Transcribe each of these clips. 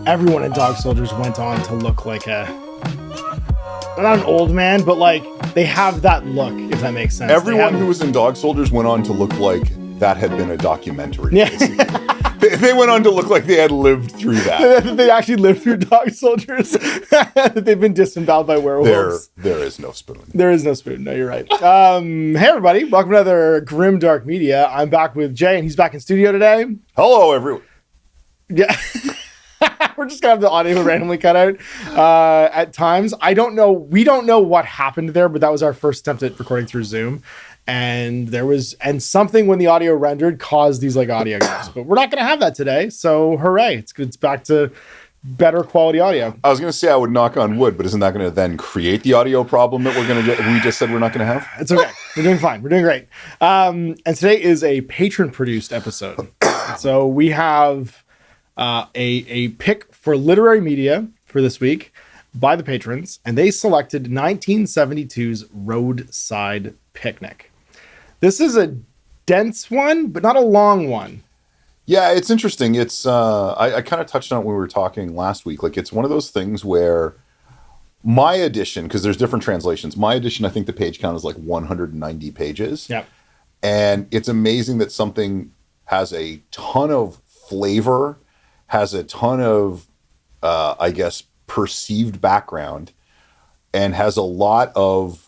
everyone in Dog Soldiers went on to look like not an old man, but like they have that look, if that makes sense. Everyone who was in Dog Soldiers went on to look like that had been a documentary. Yeah. They went on to look like they had lived through that. They actually lived through Dog Soldiers. They've been disemboweled by werewolves. There is no spoon. There is no spoon. No, you're right. Hey, everybody. Welcome to another GRIMDARK Media. I'm back with Jay, and he's back in studio today. Hello, everyone. Yeah. We're just going to have the audio randomly cut out at times. I don't know. We don't know what happened there, but that was our first attempt at recording through Zoom. And something when the audio rendered caused these like audio gaps, but we're not going to have that today. So hooray. It's good. It's back to better quality audio. I was going to say I would knock on wood, but isn't that going to then create the audio problem that we just said we're not going to have? It's okay. We're doing fine. We're doing great. And today is a Patron Produced episode. So we have a pick for literary media for this week by the patrons, and they selected 1972's Roadside Picnic. This is a dense one, but not a long one. Yeah, it's interesting. It's I kind of touched on it when we were talking last week. Like, it's one of those things where my edition, because there's different translations, my edition, I think the page count is like 190 pages. Yep. And it's amazing that something has a ton of flavor, has a ton of, I guess, perceived background, and has a lot of,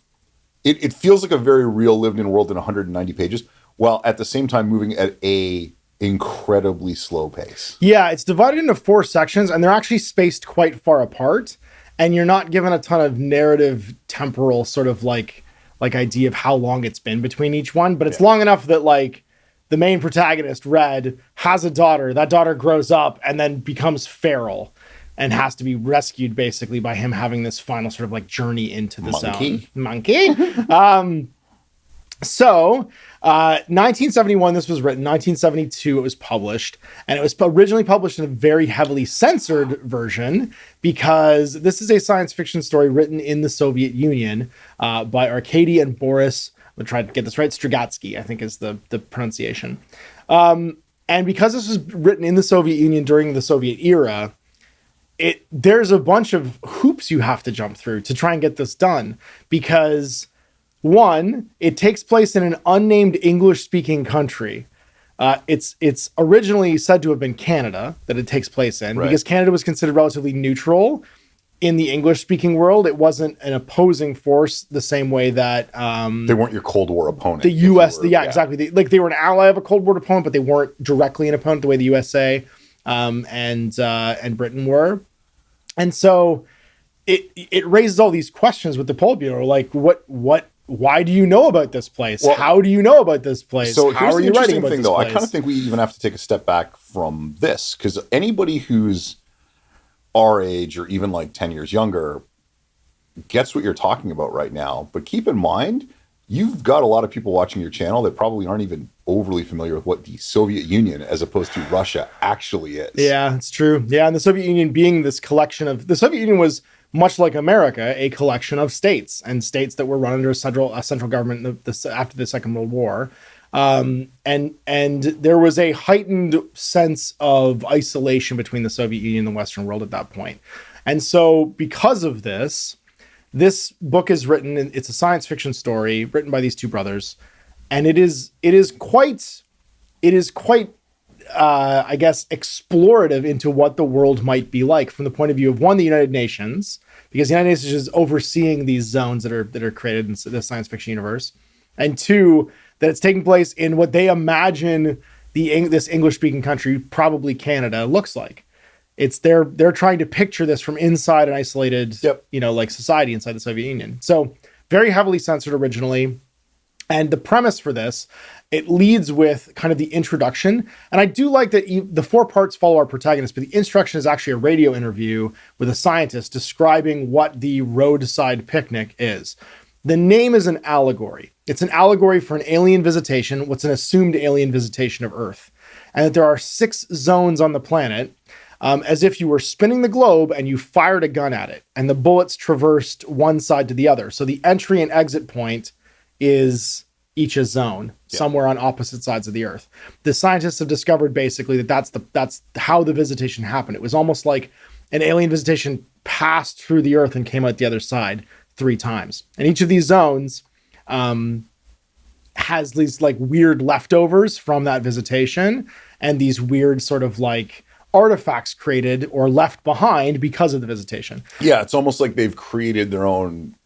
it feels like a very real lived-in world in 190 pages, while at the same time moving at a incredibly slow pace. Yeah, it's divided into 4 sections, and they're actually spaced quite far apart, and you're not given a ton of narrative temporal sort of like idea of how long it's been between each one, but it's long enough that like the main protagonist, Red, has a daughter. That daughter grows up and then becomes feral and has to be rescued basically by him having this final sort of like journey into the zone. Monkey. So 1971, this was written. 1972, it was published. And it was originally published in a very heavily censored version because this is a science fiction story written in the Soviet Union by Arkady and Boris, I'm going to try to get this right, Strugatsky, I think is the pronunciation. And because this was written in the Soviet Union during the Soviet era, there's a bunch of hoops you have to jump through to try and get this done. Because, one, it takes place in an unnamed English-speaking country. It's originally said to have been Canada that it takes place in, because Canada was considered relatively neutral in the English-speaking world. It wasn't an opposing force the same way that they weren't your Cold War opponent. The U.S. Exactly. They were an ally of a Cold War opponent, but they weren't directly an opponent the way the USA and Britain were. And so it raises all these questions with the Politburo, like why do you know about this place? Well, how do you know about this place? So how are you writing about thing, this though, place? I kind of think we even have to take a step back from this, because anybody who's our age or even like 10 years younger gets what you're talking about right now. But keep in mind, you've got a lot of people watching your channel that probably aren't even overly familiar with what the Soviet Union as opposed to Russia actually is. Yeah, it's true. Yeah, and the Soviet Union being this collection of... The Soviet Union was, much like America, a collection of states, and states that were run under a central government after the Second World War. And there was a heightened sense of isolation between the Soviet Union and the Western world at that point. And so because of this book is written, and it's a science fiction story written by these two brothers, and it is quite I guess explorative into what the world might be like from the point of view of, one, the United Nations, because the United Nations is overseeing these zones that are created in the science fiction universe, and two, that it's taking place in what they imagine this English-speaking country, probably Canada, looks like. It's they're trying to picture this from inside an isolated, like society inside the Soviet Union. So very heavily censored originally. And the premise for this, it leads with kind of the introduction. And I do like that the 4 parts follow our protagonist, but the introduction is actually a radio interview with a scientist describing what the Roadside Picnic is. The name is an allegory. It's an allegory for an alien visitation, what's an assumed alien visitation of Earth. And that there are 6 zones on the planet, as if you were spinning the globe and you fired a gun at it, and the bullets traversed one side to the other. So the entry and exit point is each a zone somewhere on opposite sides of the Earth. The scientists have discovered basically that's how the visitation happened. It was almost like an alien visitation passed through the Earth and came out the other side 3 times. And each of these zones has these like weird leftovers from that visitation, and these weird sort of like artifacts created or left behind because of the visitation. Yeah, it's almost like they've created their own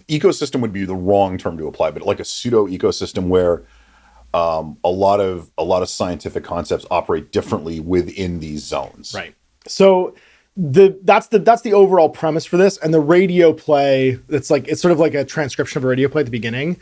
ecosystem would be the wrong term to apply, but like a pseudo ecosystem where a lot of scientific concepts operate differently within these zones. Right. So that's the overall premise for this, and the radio play. It's sort of like a transcription of a radio play at the beginning.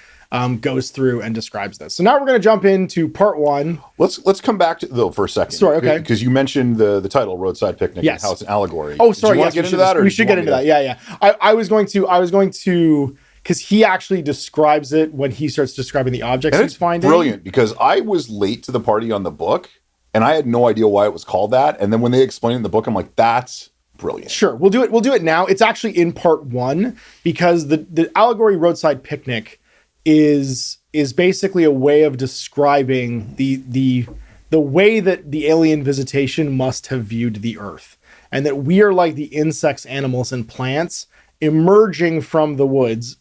Goes through and describes this. So now we're going to jump into part 1. Let's come back to though for a second. Sorry, okay. Because you mentioned the title Roadside Picnic, yes, and how it's an allegory. Oh, sorry. Do you want to get into that, or we should get into that? Yeah. I was going to because he actually describes it when he starts describing the objects he's finding. Brilliant, because I was late to the party on the book, and I had no idea why it was called that. And then when they explained it in the book, I'm like, that's brilliant. Sure, we'll do it. We'll do it now. It's actually in part 1 because the allegory Roadside Picnic is basically a way of describing the way that the alien visitation must have viewed the Earth, and that we are like the insects, animals, and plants emerging from the woods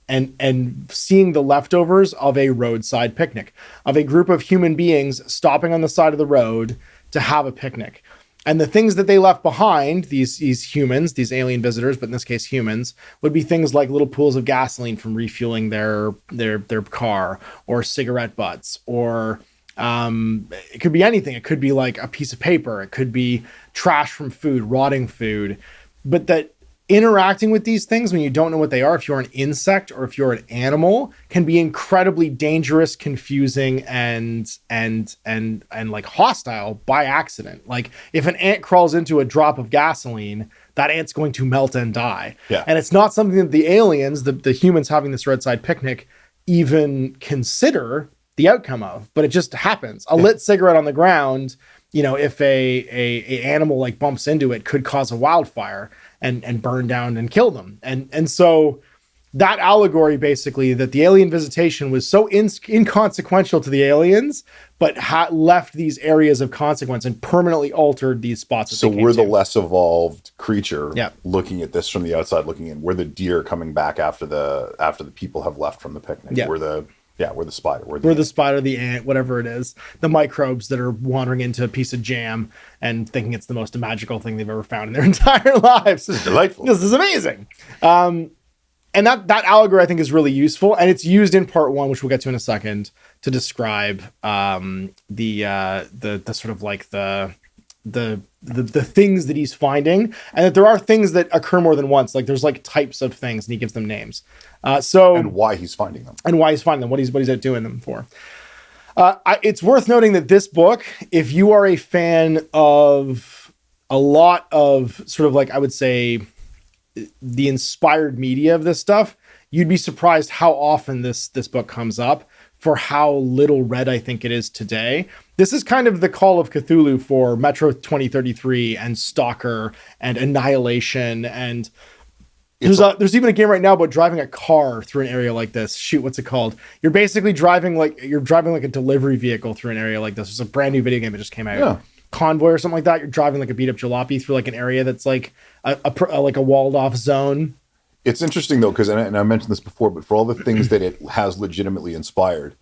and seeing the leftovers of a roadside picnic, of a group of human beings stopping on the side of the road to have a picnic. And the things that they left behind, these humans, these alien visitors, but in this case humans, would be things like little pools of gasoline from refueling their car, or cigarette butts, or it could be anything. It could be like a piece of paper. It could be trash from food, rotting food. But that interacting with these things when you don't know what they are, if you're an insect or if you're an animal, can be incredibly dangerous, confusing, and like hostile by accident. Like if an ant crawls into a drop of gasoline, that ant's going to melt and die. Yeah. And it's not something that the aliens, the humans having this roadside picnic, even consider the outcome of, but it just happens. A lit cigarette on the ground, if a animal like bumps into it, could cause a wildfire and burn down and kill them. And so that allegory, basically, that the alien visitation was so inconsequential to the aliens, but left these areas of consequence and permanently altered these spots. So we're the less evolved creature, yep, looking at this from the outside looking in. We're the deer coming back after the people have left from the picnic. Yep. We're the spider. We're the spider, the ant, whatever it is, the microbes that are wandering into a piece of jam and thinking it's the most magical thing they've ever found in their entire lives. This is delightful. This is amazing. And that allegory, I think, is really useful, and it's used in part 1, which we'll get to in a second, to describe the sort of like the things that he's finding, and that there are things that occur more than once. Like there's like types of things, and he gives them names. And why he's finding them. What he's out doing them for. It's worth noting that this book, if you are a fan of a lot of sort of like, I would say, the inspired media of this stuff, you'd be surprised how often this book comes up, for how little read I think it is today. This is kind of the Call of Cthulhu for Metro 2033 and Stalker and Annihilation, and there's even a game right now about driving a car through an area like this. Shoot, what's it called? You're basically driving like a delivery vehicle through an area like this. It's a brand new video game that just came out. Yeah. Convoy or something like that. You're driving like a beat up jalopy through like an area that's like a walled off zone. It's interesting though, because and I mentioned this before, but for all the things that it has legitimately inspired,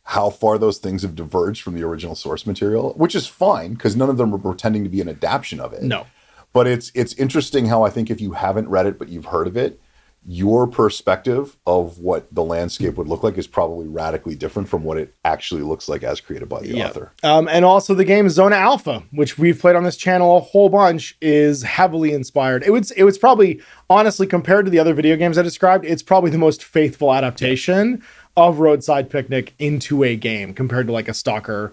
how far those things have diverged from the original source material, which is fine because none of them are pretending to be an adaptation of it. No. But it's interesting how I think if you haven't read it, but you've heard of it, your perspective of what the landscape would look like is probably radically different from what it actually looks like as created by the author. And also the game Zona Alpha, which we've played on this channel a whole bunch, is heavily inspired. It was probably, honestly, compared to the other video games I described, it's probably the most faithful adaptation of Roadside Picnic into a game compared to like a Stalker,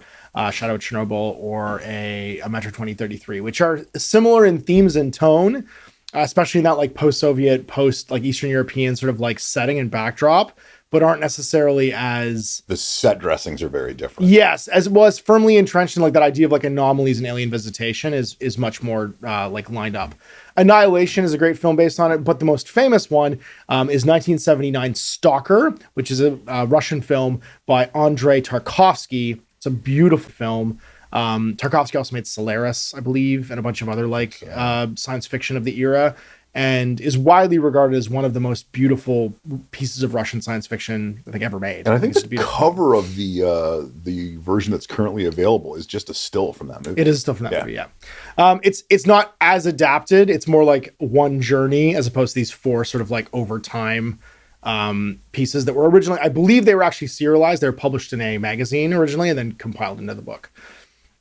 Shadow of Chernobyl, or a Metro 2033, which are similar in themes and tone, especially in that like post-Soviet, like Eastern European sort of like setting and backdrop, but aren't necessarily as... The set dressings are very different. Yes, as well as firmly entrenched in like that idea of like anomalies and alien visitation is much more like lined up. Annihilation is a great film based on it, but the most famous one is 1979 Stalker, which is a Russian film by Andrei Tarkovsky. It's a beautiful film. Tarkovsky also made Solaris, I believe, and a bunch of other like science fiction of the era, and is widely regarded as one of the most beautiful pieces of Russian science fiction I think ever made. And I think the cover of the version that's currently available is just a still from that movie. It is a still from that movie, yeah. It's not as adapted. It's more like one journey as opposed to these four sort of like over time pieces that were originally, I believe they were actually serialized. They were published in a magazine originally and then compiled into the book.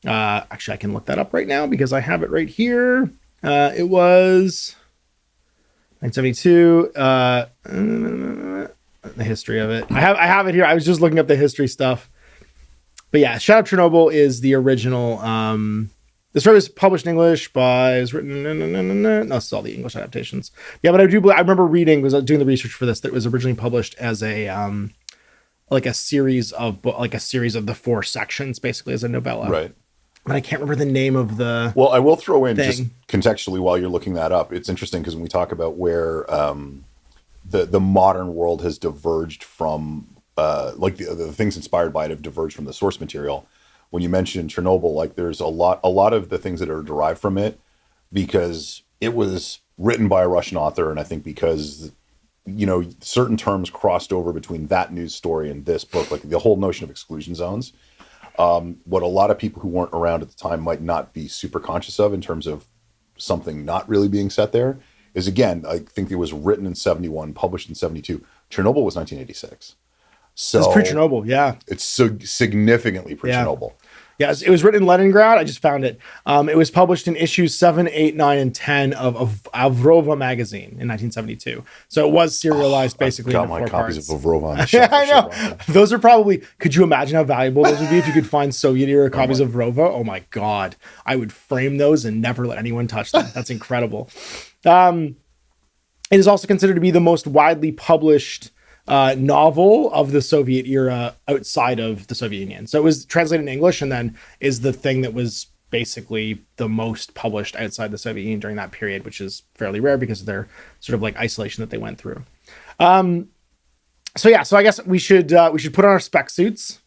Actually, I can look that up right now because I have it right here. It was 1972. The history of it. I have it here. I was just looking up the history stuff. But yeah, Shadow of Chernobyl is the original. The story was published in English by, is written, no, it's all the English adaptations. Yeah, but I remember reading, was doing the research for this, that it was originally published as a, like a series of the four sections, basically as a novella. Right. But I can't remember the name of the Well, I will throw in thing. Just contextually while you're looking that up. It's interesting because when we talk about where the modern world has diverged from, like the things inspired by it have diverged from the source material. When you mentioned Chernobyl, like there's a lot of the things that are derived from it because it was written by a Russian author, and I think because certain terms crossed over between that news story and this book, like the whole notion of exclusion zones. What a lot of people who weren't around at the time might not be super conscious of in terms of something not really being set there is, again, I think it was written in 71, published in 72. Chernobyl was 1986. So it's pre-Chernobyl, yeah. It's so significantly pre-Chernobyl. Yeah, it was written in Leningrad. I just found it. It was published in issues 7, 8, 9, and 10 of Avrova magazine in 1972. So it was serialized basically I've into got four my copies parts. of Avrova on the shelf. I know. Those are probably, could you imagine how valuable those would be if you could find Soviet-era copies of Avrova? Oh my God. I would frame those and never let anyone touch them. That's incredible. It is also considered to be the most widely published novel of the Soviet era outside of the Soviet Union. So it was translated in English and then is the thing that was basically the most published outside the Soviet Union during that period, which is fairly rare because of their sort of like isolation that they went through. So I guess we should put on our spec suits.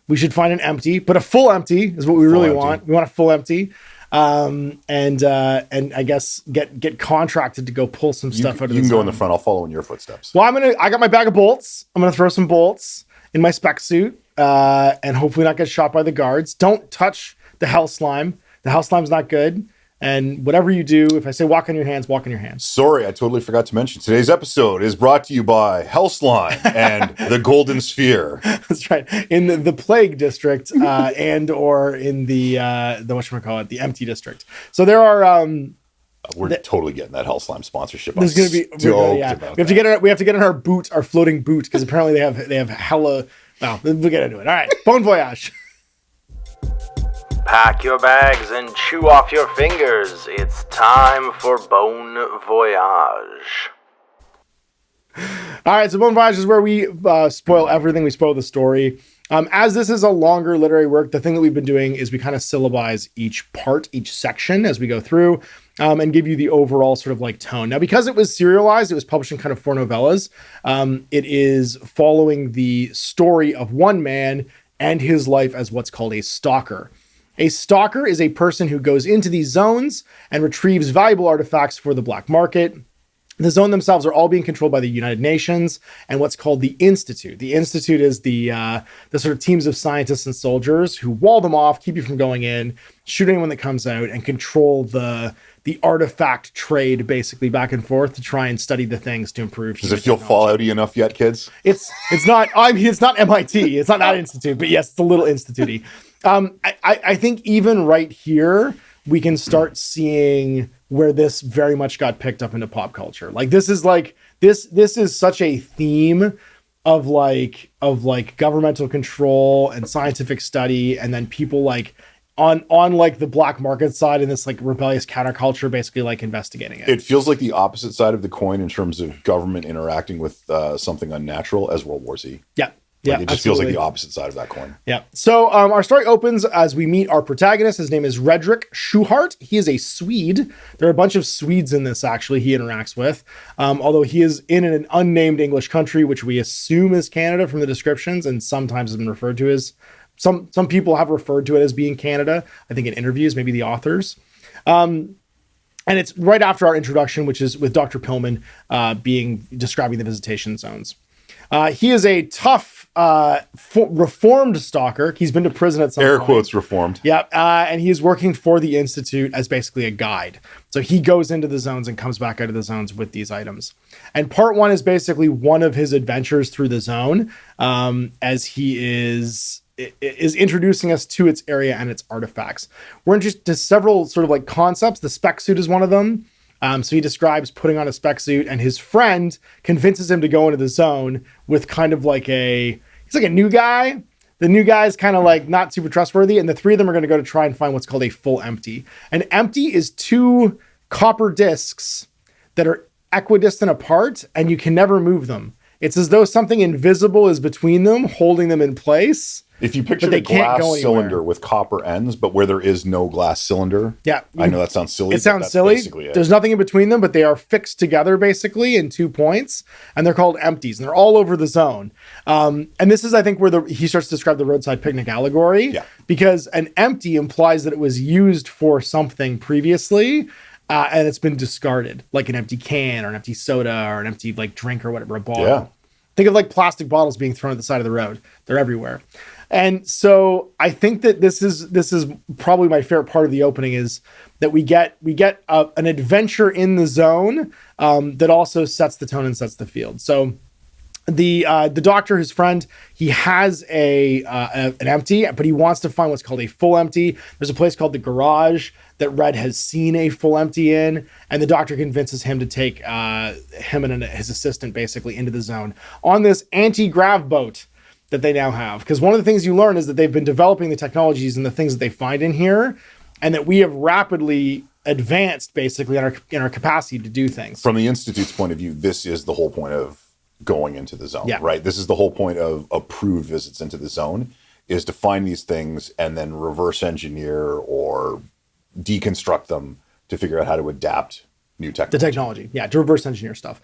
We should find an empty, but a full empty is what we really want. We want a full empty. And I guess get contracted to go pull some stuff out of the You can zone. go in the front. I'll follow in your footsteps. Well, I got my bag of bolts. I'm going to throw some bolts in my spec suit, and hopefully not get shot by the guards. Don't touch the hell slime. The hell slime's not good. And whatever you do, if I say walk on your hands, walk on your hands. Sorry, I totally forgot to mention. Today's episode is brought to you by Hell Slime and the Golden Sphere. That's right. In the Plague District, and or in the whatchamacallit, the Empty District. So there are we're totally getting that Hell Slime sponsorship. There's going to be we have to get in our boot, our floating boot, because apparently they have hella. Well, we'll get into it. All right, bon voyage. Pack your bags and chew off your fingers. It's time for Bon Voyage. All right, so Bon Voyage is where we spoil everything. We spoil the story. As this is a longer literary work, the thing that we've been doing is we kind of syllabize each part, each section as we go through, and give you the overall sort of like tone. Now, because it was serialized, it was published in kind of four novellas. It is following the story of one man and his life as what's called a stalker. A stalker is a person who goes into these zones and retrieves valuable artifacts for the black market. The zone themselves are all being controlled by the United Nations and what's called the Institute. The Institute is the sort of teams of scientists and soldiers who wall them off, keep you from going in, shoot anyone that comes out, and control the artifact trade basically back and forth to try and study the things to improve. Does it feel Fallouty enough yet, kids? It's not. I mean, it's not MIT. It's not that institute, but yes, it's a little institute-y. I think even right here we can start seeing where this very much got picked up into pop culture. Like this is such a theme of governmental control and scientific study, and then people like on like the black market side and this like rebellious counterculture basically like investigating it. It feels like the opposite side of the coin in terms of government interacting with something unnatural as World War Z. Yeah. Like it just feels like the opposite side of that coin. Yeah. So our story opens as we meet our protagonist. His name is Redrick Schuhart. He is a Swede. There are a bunch of Swedes in this, actually, he interacts with. Although he is in an unnamed English country, which we assume is Canada from the descriptions and sometimes has been referred to as some people have referred to it as being Canada. I think in interviews, maybe the authors. And it's right after our introduction, which is with Dr. Pillman describing the visitation zones. He is a tough, reformed stalker. He's been to prison at some Air point. quotes reformed. Yeah, and he's working for the Institute as basically a guide. So he goes into the zones and comes back out of the zones with these items. And part 1 is basically one of his adventures through the zone, as he is introducing us to its area and its artifacts. We're introduced to several sort of like concepts. The Spec-Suit is one of them. So he describes putting on a Spec-Suit, and his friend convinces him to go into the zone with kind of like he's like a new guy. The new guy is kind of like not super trustworthy, and the three of them are going to go to try and find what's called a full empty. An empty is 2 copper discs that are equidistant apart, and you can never move them. It's as though something invisible is between them, holding them in place. If you picture a glass cylinder with copper ends, but where there is no glass cylinder. Yeah. I know that sounds silly. It sounds silly. There's nothing in between them, but they are fixed together basically in 2 points, and they're called empties, and they're all over the zone. And this is, I think, where he starts to describe the Roadside Picnic allegory. Yeah. Because an empty implies that it was used for something previously, and it's been discarded, like an empty can or an empty soda or an empty like drink or whatever, a bottle. Yeah. Think of like plastic bottles being thrown at the side of the road. They're everywhere. And so I think that this is probably my favorite part of the opening, is that we get an adventure in the zone that also sets the tone and sets the field. So the doctor, his friend, he has an empty, but he wants to find what's called a full empty. There's a place called the Garage that Red has seen a full empty in, and the doctor convinces him to take him and his assistant basically into the zone on this anti-grav boat that they now have. Because one of the things you learn is that they've been developing the technologies and the things that they find in here, and that we have rapidly advanced basically in our capacity to do things. From the Institute's point of view, this is the whole point of going into the zone, right? This is the whole point of approved visits into the zone, is to find these things and then reverse engineer or deconstruct them to figure out how to adapt new technology. The technology, to reverse engineer stuff.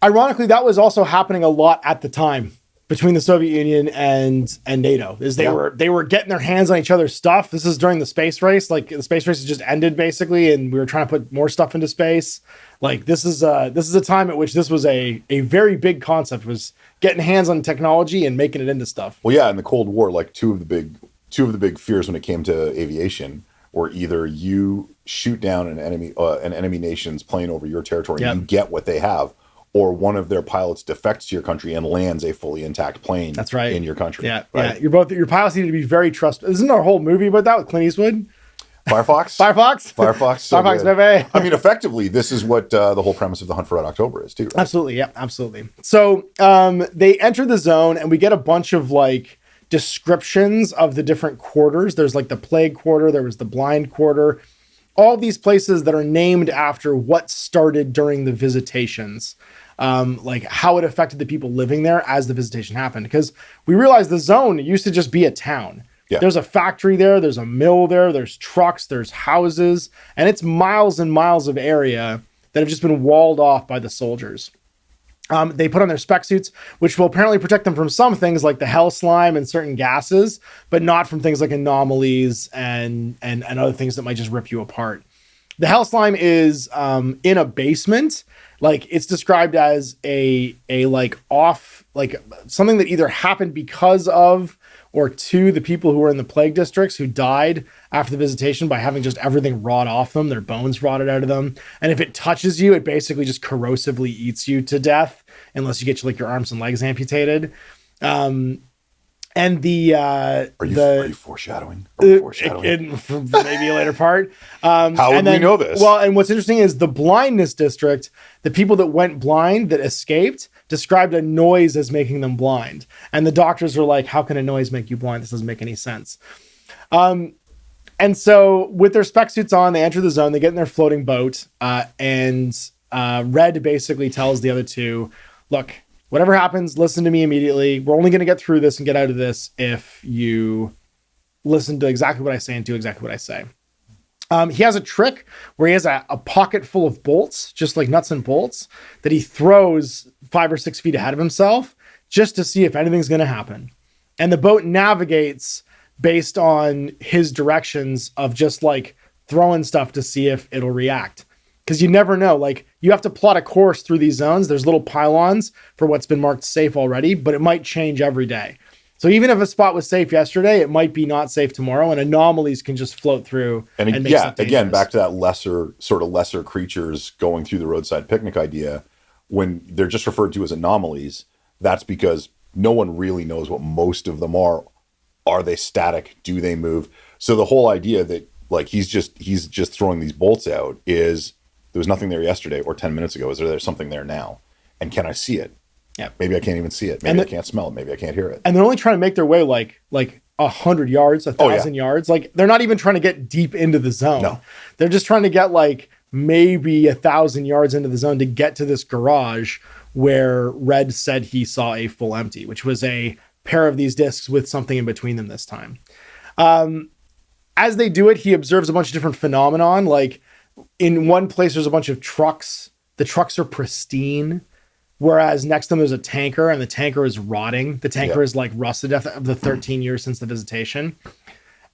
Ironically, that was also happening a lot at the time between the Soviet Union and NATO, is they were getting their hands on each other's stuff. This is during the space race. Like the space race has just ended basically, and we were trying to put more stuff into space. Like this is a time at which this was a very big concept, was getting hands on technology and making it into stuff. Well, yeah, in the Cold War, like two of the big fears when it came to aviation were either you shoot down an enemy nation's plane over your territory and you get what they have, or one of their pilots defects to your country and lands a fully intact plane. That's right. In your country. Yeah, right? Your pilots need to be very trustworthy. Isn't there a whole movie about that with Clint Eastwood? Firefox? Firefox? So Firefox, baby. I mean, effectively, this is what the whole premise of The Hunt for Red October is, too. Right? Absolutely, yeah, absolutely. So they enter the zone, and we get a bunch of, like, descriptions of the different quarters. There's, like, the Plague Quarter. There was the Blind Quarter. All these places that are named after what started during the visitations. Like how it affected the people living there as the visitation happened. Because we realized the zone used to just be a town. Yeah. There's a factory there, there's a mill there, there's trucks, there's houses, and it's miles and miles of area that have just been walled off by the soldiers. They put on their Spec-Suits, which will apparently protect them from some things like the hell slime and certain gases, but not from things like anomalies and other things that might just rip you apart. The hell slime is in a basement. Like it's described as a like off, like something that either happened because of or to the people who were in the plague districts who died after the visitation by having just everything rot off them, their bones rotted out of them. And if it touches you, it basically just corrosively eats you to death unless you get your arms and legs amputated. And the are you foreshadowing? Maybe a later part. How would we know this? Well, and what's interesting is the blindness district, the people that went blind that escaped described a noise as making them blind. And the doctors were like, how can a noise make you blind? This doesn't make any sense. And so with their Spec-Suits on, they enter the zone, they get in their floating boat, and Red basically tells the other two, look, whatever happens, listen to me immediately. We're only going to get through this and get out of this if you listen to exactly what I say and do exactly what I say. He has a trick where he has a pocket full of bolts, just like nuts and bolts, that he throws 5 or 6 feet ahead of himself just to see if anything's going to happen. And the boat navigates based on his directions of just like throwing stuff to see if it'll react. Because you never know. Like, you have to plot a course through these zones. There's little pylons for what's been marked safe already, but it might change every day. So even if a spot was safe yesterday, it might be not safe tomorrow, and anomalies can just float through. And yeah, again, back to that lesser creatures going through the roadside picnic idea. When they're just referred to as anomalies, that's because no one really knows what most of them are. Are they static? Do they move? So the whole idea that like he's just throwing these bolts out is there was nothing there yesterday or 10 minutes ago. Is there something there now? And can I see it? Yeah. Maybe I can't even see it. Maybe I can't smell it. Maybe I can't hear it. And they're only trying to make their way like 100 yards, 1,000 yards. Like, they're not even trying to get deep into the zone. No. They're just trying to get like maybe 1,000 yards into the zone to get to this garage where Red said he saw a full empty, which was a pair of these discs with something in between them this time. As they do it, he observes a bunch of different phenomenon. Like, in one place, there's a bunch of trucks. The trucks are pristine. Whereas next to them, there's a tanker, and the tanker is rotting. The tanker is like rusted after the 13 years since the visitation.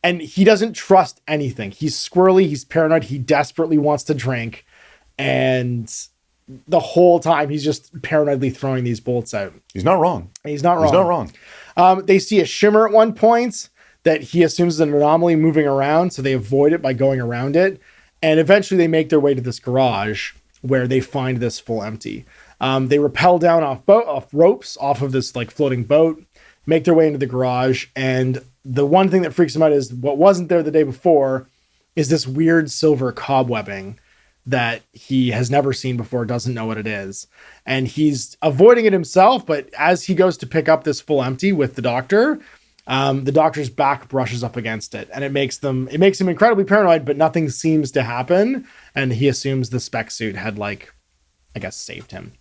And he doesn't trust anything. He's squirrely. He's paranoid. He desperately wants to drink. And the whole time, he's just paranoidly throwing these bolts out. He's not wrong. He's not wrong. They see a shimmer at one point that he assumes is an anomaly moving around. So they avoid it by going around it. And eventually they make their way to this garage where they find this full empty. They rappel down off ropes off of this like floating boat, make their way into the garage. And the one thing that freaks them out is what wasn't there the day before is this weird silver cobwebbing that he has never seen before, doesn't know what it is. And he's avoiding it himself. But as he goes to pick up this full empty with the doctor's back brushes up against it, and it makes him incredibly paranoid, but nothing seems to happen. And he assumes the spec suit had saved him.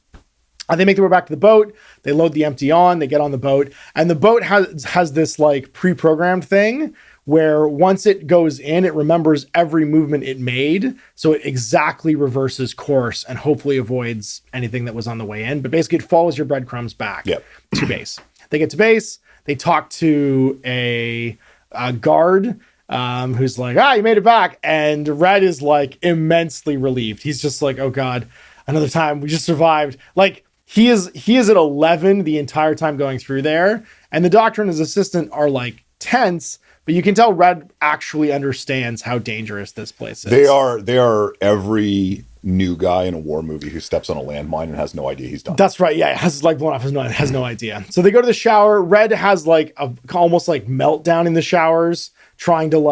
They make their way back to the boat. They load the empty on. They get on the boat, and the boat has this like pre-programmed thing where once it goes in, it remembers every movement it made, so it exactly reverses course and hopefully avoids anything that was on the way in. But basically, it follows your breadcrumbs back to base. They get to base. They talk to a guard who's like, you made it back, and Red is like immensely relieved. He's just like, oh god, another time, we just survived. Like, he is at 11 the entire time going through there. And the doctor and his assistant are like tense, but you can tell Red actually understands how dangerous this place is. They are every new guy in a war movie who steps on a landmine and has no idea he's done. That's right. Yeah. It has like blown off his nose, has no idea. So they go to the shower. Red has like a almost like meltdown in the showers, trying to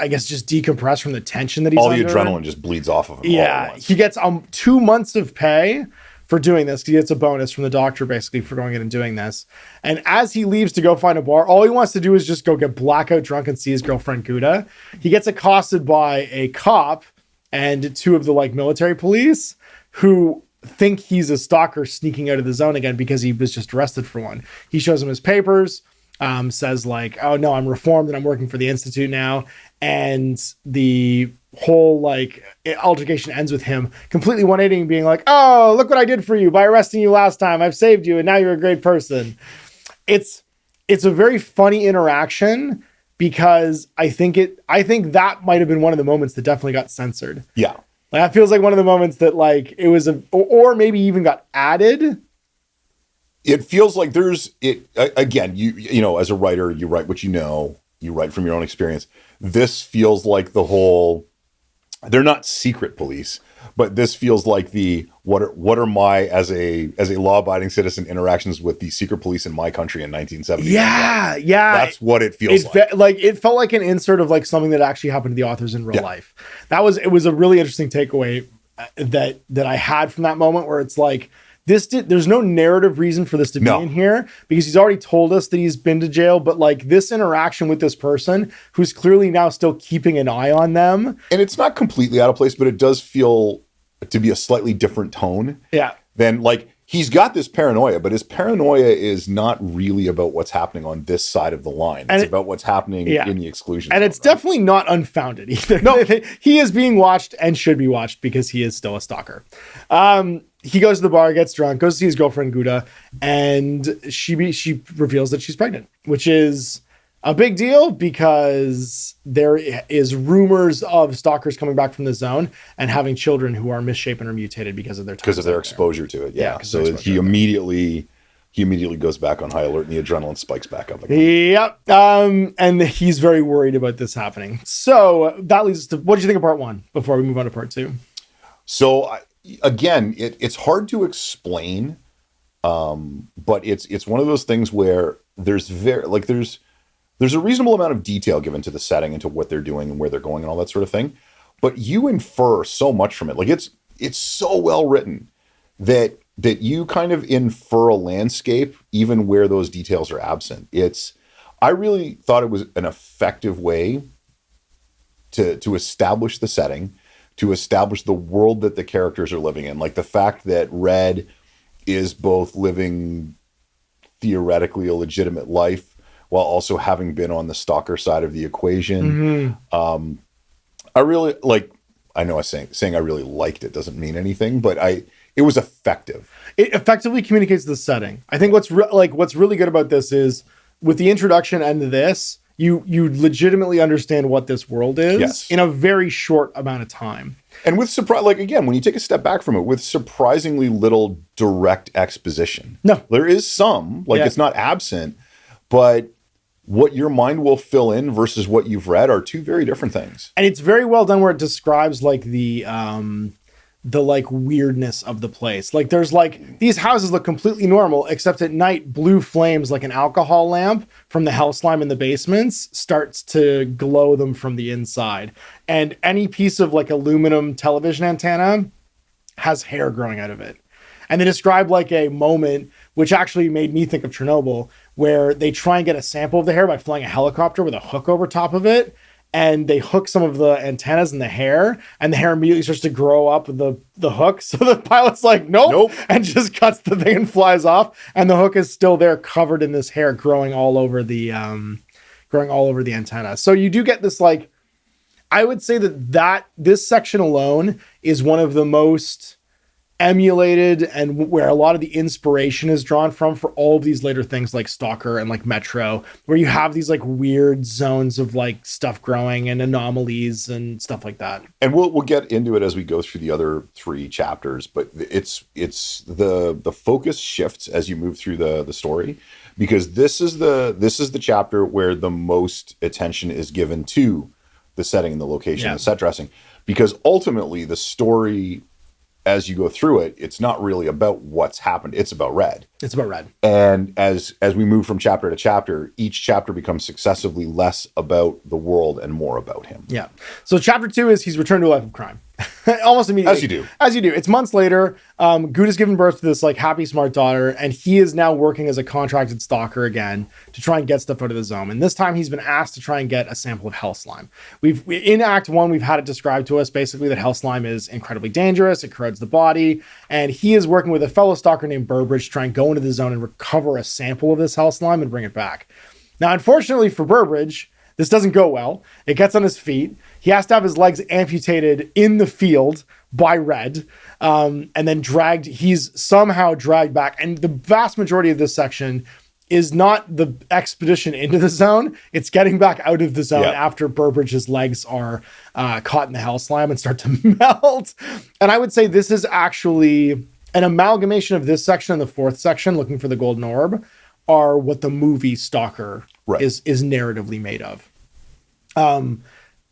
I guess just decompress from the tension that he's all under. the adrenaline just bleeds off of him. Yeah, he gets 2 months of pay for doing this. He gets a bonus from the doctor basically for going in and doing this. And as he leaves to go find a bar, all he wants to do is just go get blackout drunk and see his girlfriend Gouda. He gets accosted by a cop and 2 of the like military police who think he's a stalker sneaking out of the zone again because he was just arrested for one. He shows him his papers. Says like, oh no, I'm reformed and I'm working for the Institute now. And the whole like altercation ends with him completely 180 being like, oh, look what I did for you by arresting you last time. I've saved you and now you're a great person. It's a very funny interaction because I think that might have been one of the moments that definitely got censored. Yeah. Like, that feels like one of the moments that like it was or maybe even got added. It feels like again, you know, as a writer, you write what you write from your own experience. This feels like they're not secret police, but this feels like what are my, as a law-abiding citizen, interactions with the secret police in my country in 1970. Yeah. That's what it feels like. It felt like an insert of like something that actually happened to the authors in real life. It was a really interesting takeaway that I had from that moment where it's like, there's no narrative reason for this to be in here because he's already told us that he's been to jail, but like this interaction with this person who's clearly now still keeping an eye on them. And it's not completely out of place, but it does feel to be a slightly different tone. Yeah. Than like, he's got this paranoia, but his paranoia is not really about what's happening on this side of the line. It's about what's happening in the exclusion zone. And it's definitely not unfounded either. No, he is being watched and should be watched because he is still a stalker. he goes to the bar, gets drunk, goes to see his girlfriend Gouda, and she reveals that she's pregnant, which is a big deal because there is rumors of stalkers coming back from the zone and having children who are misshapen or mutated because of their exposure to it. Yeah. So he immediately goes back on high alert, and the adrenaline spikes back up again. Yep. And he's very worried about this happening. So that leads us to, what did you think of part 1 before we move on to part 2? So again, it's hard to explain, but it's one of those things where there's a reasonable amount of detail given to the setting and to what they're doing and where they're going and all that sort of thing. But you infer so much from it. Like it's so well written that you kind of infer a landscape even where those details are absent. I really thought it was an effective way to establish the setting, to establish the world that the characters are living in. Like the fact that Red is both living theoretically a legitimate life while also having been on the stalker side of the equation. Mm-hmm. I really I know saying I really liked it doesn't mean anything, but it was effective. It effectively communicates the setting. I think what's really good about this is with the introduction and this, you legitimately understand what this world is in a very short amount of time. And with surprise, again, when you take a step back from it, with surprisingly little direct exposition. No, there is some, it's not absent, but what your mind will fill in versus what you've read are two very different things. And it's very well done where it describes the weirdness of the place. Like there's these houses look completely normal, except at night blue flames like an alcohol lamp from the hell slime in the basements starts to glow them from the inside. And any piece of aluminum television antenna has hair growing out of it. And they describe a moment which actually made me think of Chernobyl, where they try and get a sample of the hair by flying a helicopter with a hook over top of it. And they hook some of the antennas in the hair, and the hair immediately starts to grow up with the hook. So the pilot's like, nope, and just cuts the thing and flies off. And the hook is still there, covered in this hair, growing all over the antenna. So you do get this I would say that this section alone is one of the most emulated and where a lot of the inspiration is drawn from for all of these later things like Stalker and Metro, where you have these weird zones of stuff growing and anomalies and stuff like that. And we'll get into it as we go through the other 3 chapters, but it's the focus shifts as you move through the story, because this is the chapter where the most attention is given to the setting and the location, the set dressing, because ultimately the story, as you go through it, it's not really about what's happened. It's about Red. It's about Red. And as we move from chapter to chapter, each chapter becomes successively less about the world and more about him. Yeah. So chapter 2 is he's returned to a life of crime. Almost immediately. As you do. It's months later. Gouda's given birth to this happy, smart daughter, and he is now working as a contracted stalker again to try and get stuff out of the zone. And this time he's been asked to try and get a sample of hell slime. In Act 1, we've had it described to us basically that hell slime is incredibly dangerous. It corrodes the body. And he is working with a fellow stalker named Burbridge to try and go into the zone and recover a sample of this hell slime and bring it back. Now, unfortunately for Burbridge, this doesn't go well. It gets on his feet. He has to have his legs amputated in the field by Red, and then he's somehow dragged back. And the vast majority of this section is not the expedition into the zone. It's getting back out of the zone after Burbridge's legs are caught in the hell slime and start to melt. And I would say this is actually an amalgamation of this section and the 4th section, looking for the golden orb, are what the movie Stalker is narratively made of.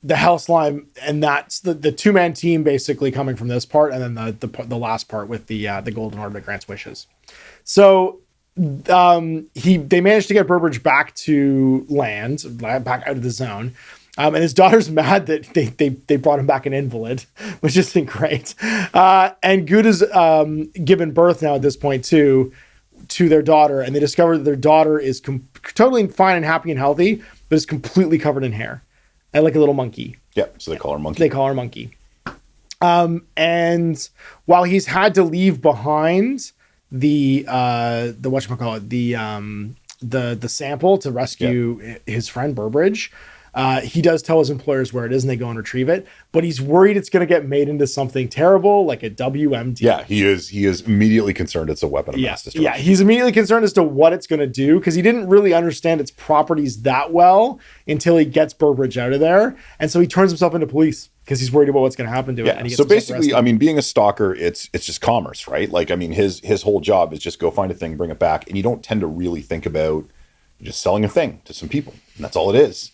The hell slime, and that's the 2-man team basically coming from this part, and then the last part with the golden orb that grants wishes. So they managed to get Burbridge back to land, back out of the zone. And his daughter's mad that they brought him back an invalid, which isn't great. And Gouda's given birth now at this point to their daughter, and they discover that their daughter is totally fine and happy and healthy, but is completely covered in hair. And like a little monkey. Yeah, so they call her Monkey. And while he's had to leave behind the whatchamacallit, the sample to rescue his friend Burbridge, He does tell his employers where it is and they go and retrieve it, but he's worried it's going to get made into something terrible, like a WMD. Yeah, he is immediately concerned it's a weapon of mass destruction. Yeah, he's immediately concerned as to what it's going to do because he didn't really understand its properties that well until he gets Burbridge out of there. And so he turns himself into police because he's worried about what's going to happen to it. Yeah, And he gets so himself basically, arrested. I mean, being a stalker, it's just commerce, right? Like, I mean, his whole job is just go find a thing, bring it back. And you don't tend to really think about just selling a thing to some people. And that's all it is.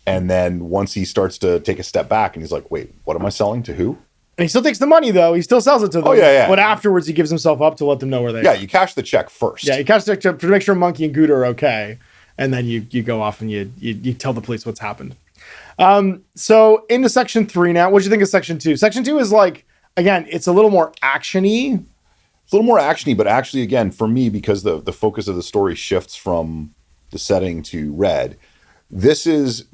And then once he starts to take a step back and he's like, wait, what am I selling to who? And he still takes the money, though. He still sells it to them. Oh, yeah. But afterwards, he gives himself up to let them know where they are. Yeah, you cash the check first. Yeah, you catch the check to make sure Monkey and Gouda are okay. And then you go off and you tell the police what's happened. So into section 3 now. What do you think of section 2? Section 2 is like, again, it's a little more action-y. It's a little more actiony, but actually, again, for me, because the focus of the story shifts from the setting to red, this is,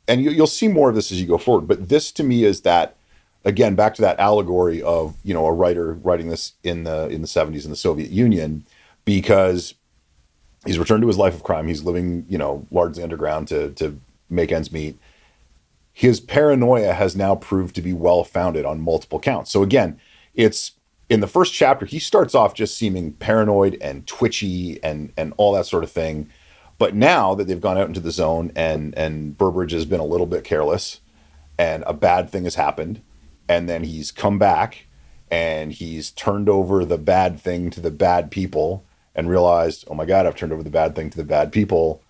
and you'll see more of this as you go forward, but this to me is that, again, back to that allegory of, you know, a writer writing this in the 70s in the Soviet Union, because he's returned to his life of crime. He's living, you know, largely underground to make ends meet. His paranoia has now proved to be well-founded on multiple counts. So again, it's in the first chapter, he starts off just seeming paranoid and twitchy and all that sort of thing. But now that they've gone out into the zone and Burbridge has been a little bit careless and a bad thing has happened, and then he's come back and he's turned over the bad thing to the bad people and realized, oh my God, I've turned over the bad thing to the bad people.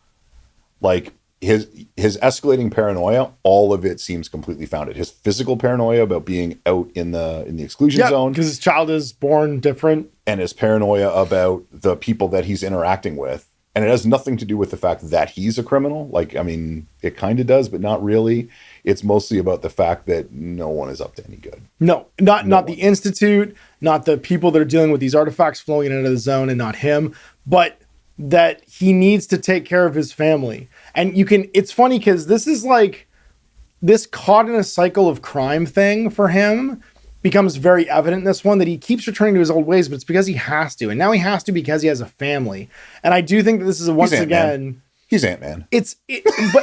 Like his escalating paranoia, all of it seems completely founded. His physical paranoia about being out in the exclusion zone, because his child is born different, and his paranoia about the people that he's interacting with. And it has nothing to do with the fact that he's a criminal. Like, I mean, it kind of does, but not really. It's mostly about the fact that no one is up to any good. No, not the Institute, not the people that are dealing with these artifacts flowing into the zone, and not him, but that he needs to take care of his family. And it's funny because this is like this caught in a cycle of crime thing for him becomes very evident in this one, that he keeps returning to his old ways, but it's because he has to. And now he has to because he has a family. And I do think that this is once again, he's Ant-Man.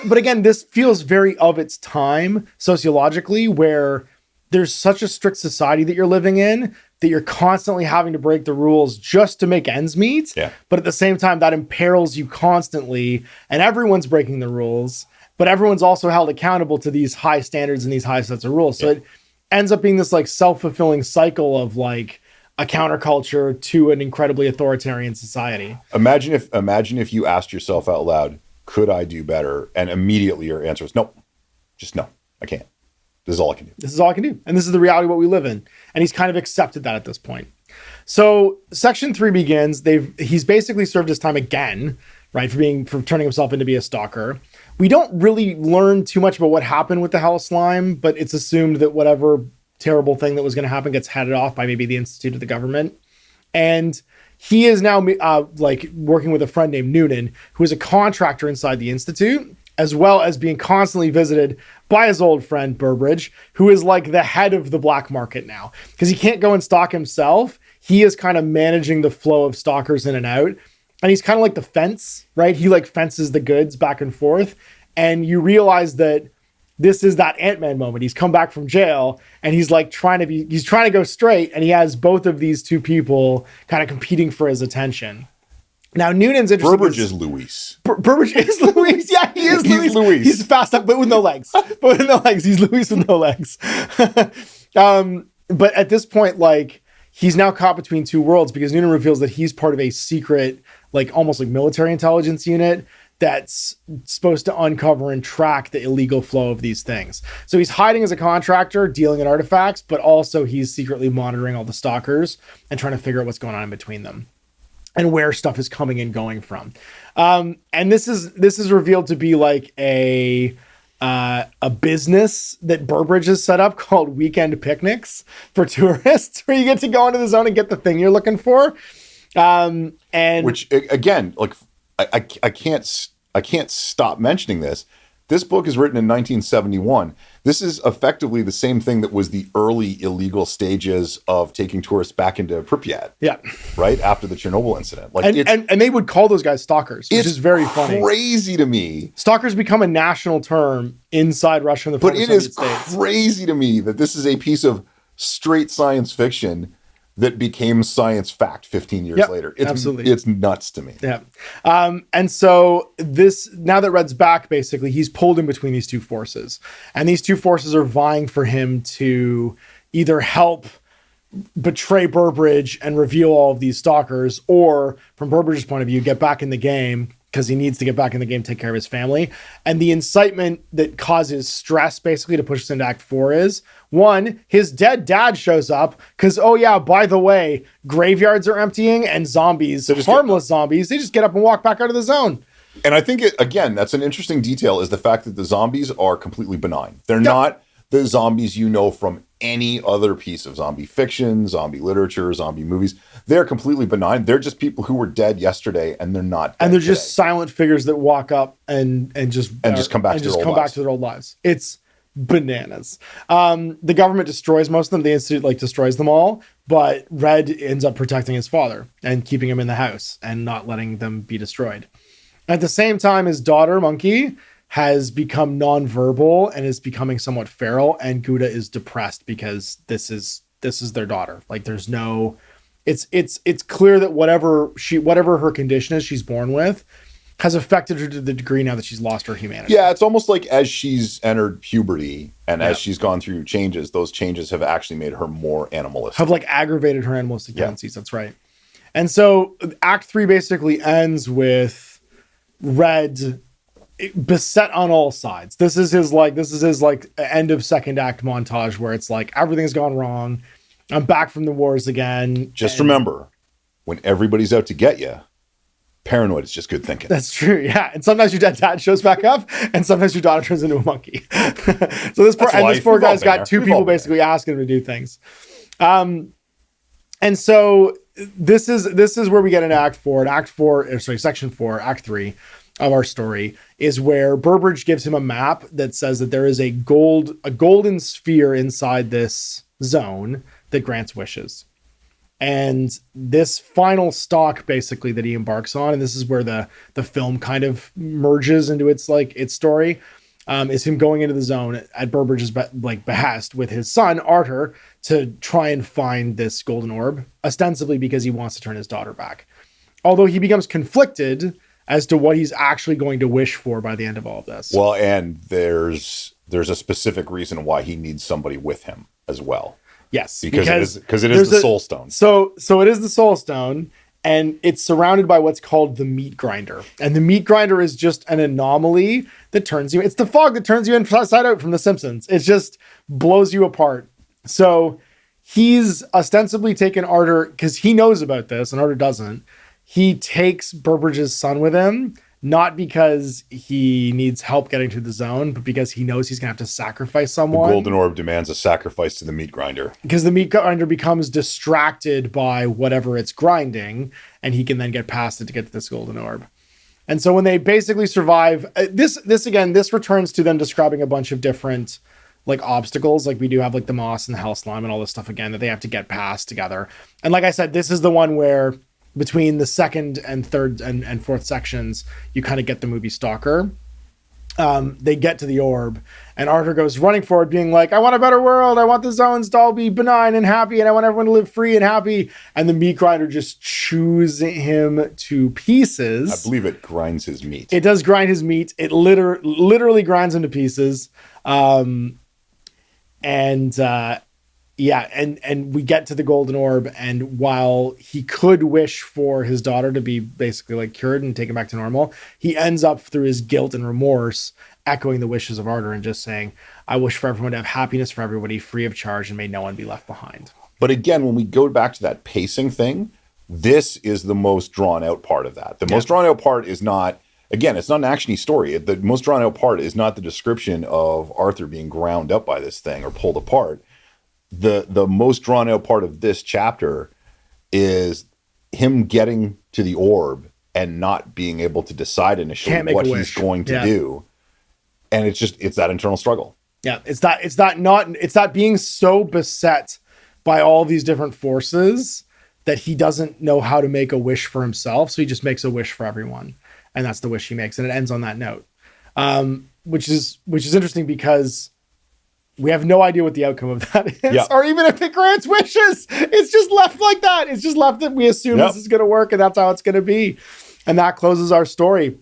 But again, this feels very of its time sociologically, where there's such a strict society that you're living in that you're constantly having to break the rules just to make ends meet. Yeah. But at the same time, that imperils you constantly, and everyone's breaking the rules, but everyone's also held accountable to these high standards and these high sets of rules. So it ends up being this like self-fulfilling cycle of like a counterculture to an incredibly authoritarian society. Imagine if you asked yourself out loud, could I do better? And immediately your answer is nope. Just no, I can't. This is all I can do. This is all I can do. And this is the reality of what we live in. And he's kind of accepted that at this point. So section 3 begins. He's basically served his time again, right? For turning himself into be a stalker. We don't really learn too much about what happened with the Hell Slime, but it's assumed that whatever terrible thing that was going to happen gets headed off by maybe the Institute of the government. And he is now like working with a friend named Noonan, who is a contractor inside the Institute, as well as being constantly visited by his old friend Burbridge, who is like the head of the black market now. Because he can't go and stalk himself. He is kind of managing the flow of stalkers in and out. And he's kind of like the fence, right? He like fences the goods back and forth. And you realize that this is that Ant-Man moment. He's come back from jail and he's like trying to go straight. And he has both of these two people kind of competing for his attention. Now, Noonan's interested. Burbridge is Luis. Burbridge is Luis. Yeah, he is Luis. Luis. He's fast up, but with no legs. He's Luis with no legs. But at this point, like, he's now caught between two worlds because Noonan reveals that he's part of a secret, like almost like military intelligence unit that's supposed to uncover and track the illegal flow of these things. So he's hiding as a contractor, dealing in artifacts, but also he's secretly monitoring all the stalkers and trying to figure out what's going on in between them and where stuff is coming and going from. And this is revealed to be like a business that Burbridge has set up called Weekend Picnics for tourists, where you get to go into the zone and get the thing you're looking for. And which again, like I can't stop mentioning this. This book is written in 1971. This is effectively the same thing that was the early illegal stages of taking tourists back into Pripyat. Yeah. Right after the Chernobyl incident. Like, and they would call those guys stalkers, which is very funny. Crazy to me. Stalkers become a national term inside Russia and the former Soviet States. But it is crazy to me that this is a piece of straight science fiction that became science fact 15 years later. Absolutely. It's nuts to me. Yeah. And so now that Red's back, basically, he's pulled in between these two forces. And these two forces are vying for him to either help betray Burbridge and reveal all of these stalkers, or from Burbridge's point of view, get back in the game because he needs to get back in the game, take care of his family. And the incitement that causes stress basically to push us into Act 4 is, one, his dead dad shows up because, oh yeah, by the way, graveyards are emptying and zombies, harmless zombies, they just get up and walk back out of the zone. And I think, again, that's an interesting detail, is the fact that the zombies are completely benign. They're not the zombies you know from any other piece of zombie fiction, zombie literature, zombie movies. They're completely benign. They're just people who were dead yesterday, and they're not dead and they're today. just silent figures that walk up and just come back to their old lives. It's bananas. The government destroys most of them. The Institute destroys them all, but Red ends up protecting his father and keeping him in the house and not letting them be destroyed. At the same time, his daughter Monkey has become nonverbal and is becoming somewhat feral, and Gouda is depressed because this is their daughter. There's no, it's clear that whatever her condition is she's born with has affected her to the degree now that she's lost her humanity. Yeah, it's almost like as she's entered puberty and as she's gone through changes, those changes have actually made her more animalistic. Have aggravated her animalistic tendencies. That's right. And so Act 3 basically ends with Red beset on all sides. This is his end of second act montage where it's everything's gone wrong. I'm back from the wars again. Just remember, when everybody's out to get you, paranoid is just good thinking. That's true. Yeah. And sometimes your dead dad shows back up and sometimes your daughter turns into a monkey. So this poor guy's got two people basically asking him to do things. And so this is where we get into Act 4. And Section 4, Act 3 of our story is where Burbridge gives him a map that says that there is a golden sphere inside this zone that grants wishes. And this final stalk basically that he embarks on, and this is where the film kind of merges into its story, is him going into the zone at Burbridge's behest with his son Arthur to try and find this golden orb, ostensibly because he wants to turn his daughter back. Although he becomes conflicted as to what he's actually going to wish for by the end of all of this. Well, and there's a specific reason why he needs somebody with him as well. Yes, because it is the soul stone. So it is the soul stone, and it's surrounded by what's called the meat grinder. And the meat grinder is just an anomaly that turns you. It's the fog that turns you inside out from The Simpsons. It just blows you apart. So he's ostensibly taken Arthur because he knows about this, and Arthur doesn't. He takes Burbridge's son with him, not because he needs help getting to the zone, but because he knows he's going to have to sacrifice someone. The golden orb demands a sacrifice to the meat grinder. Because the meat grinder becomes distracted by whatever it's grinding, and he can then get past it to get to this golden orb. And so when they basically survive, this returns to them describing a bunch of different obstacles. We do have the moss and the hell slime and all this stuff again that they have to get past together. And like I said, this is the one where between the second and third and fourth sections, you kind of get the movie Stalker. They get to the orb and Arthur goes running forward being like, I want a better world. I want the zones to all be benign and happy. And I want everyone to live free and happy. And the meat grinder just chews him to pieces. I believe it grinds his meat. It does grind his meat. It literally grinds him to pieces. And we get to the golden orb, and while he could wish for his daughter to be basically cured and taken back to normal, he ends up through his guilt and remorse echoing the wishes of Arthur and just saying, I wish for everyone to have happiness for everybody, free of charge, and may no one be left behind. But again, when we go back to that pacing thing, this is the most drawn out part of that. The most drawn out part is not, again, it's not an action-y story. The most drawn out part is not the description of Arthur being ground up by this thing or pulled apart. The most drawn out part of this chapter is him getting to the orb and not being able to decide initially what he's going to do. And it's that internal struggle. Yeah, it's that being so beset by all these different forces that he doesn't know how to make a wish for himself, so he just makes a wish for everyone, and that's the wish he makes, and it ends on that note, which is interesting because we have no idea what the outcome of that is, or even if it grants wishes. It's just left like that. It's just left that we assume this is going to work, and that's how it's going to be, and that closes our story.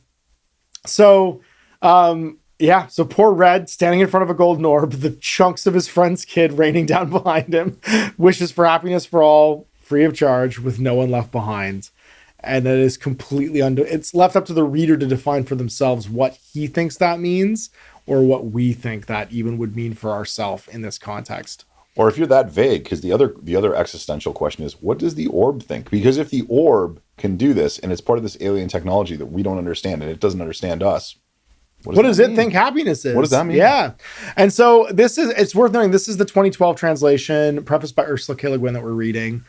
So. So poor Red, standing in front of a golden orb, the chunks of his friend's kid raining down behind him, wishes for happiness for all, free of charge, with no one left behind. And that is completely it's left up to the reader to define for themselves what he thinks that means, or what we think that even would mean for ourselves in this context. Or if you're that vague, because the other existential question is, what does the orb think? Because if the orb can do this, and it's part of this alien technology that we don't understand, and it doesn't understand us, what does it think happiness is? What does that mean? Yeah. And so it's worth noting, this is the 2012 translation, prefaced by Ursula K. Le Guin, that we're reading.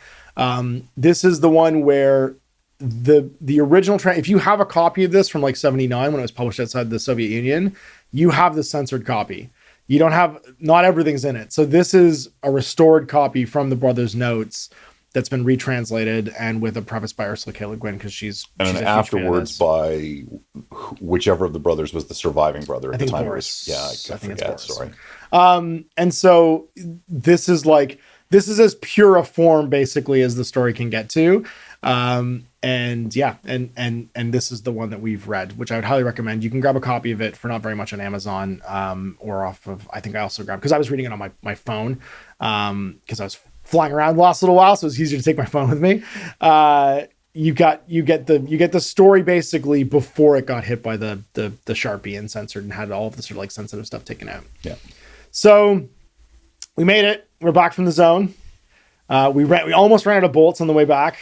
This is the one where the original, if you have a copy of this from like 79, when it was published outside the Soviet Union, you have the censored copy. You don't have, not everything's in it. So this is a restored copy from the brothers' notes that's been retranslated, and with a preface by Ursula K. Le Guin, because she's afterwards by whichever of the brothers was the surviving brother at the time. Boris. I forget. Sorry. And so this is as pure a form basically as the story can get to. And this is the one that we've read, which I would highly recommend. You can grab a copy of it for not very much on Amazon, or off of, I think I also grabbed, because I was reading it on my phone, because I was flying around the last little while, so it's easier to take my phone with me. You get the story basically before it got hit by the Sharpie and censored and had all of the sort of like sensitive stuff taken out. Yeah. So we made it. We're back from the zone. We almost ran out of bolts on the way back.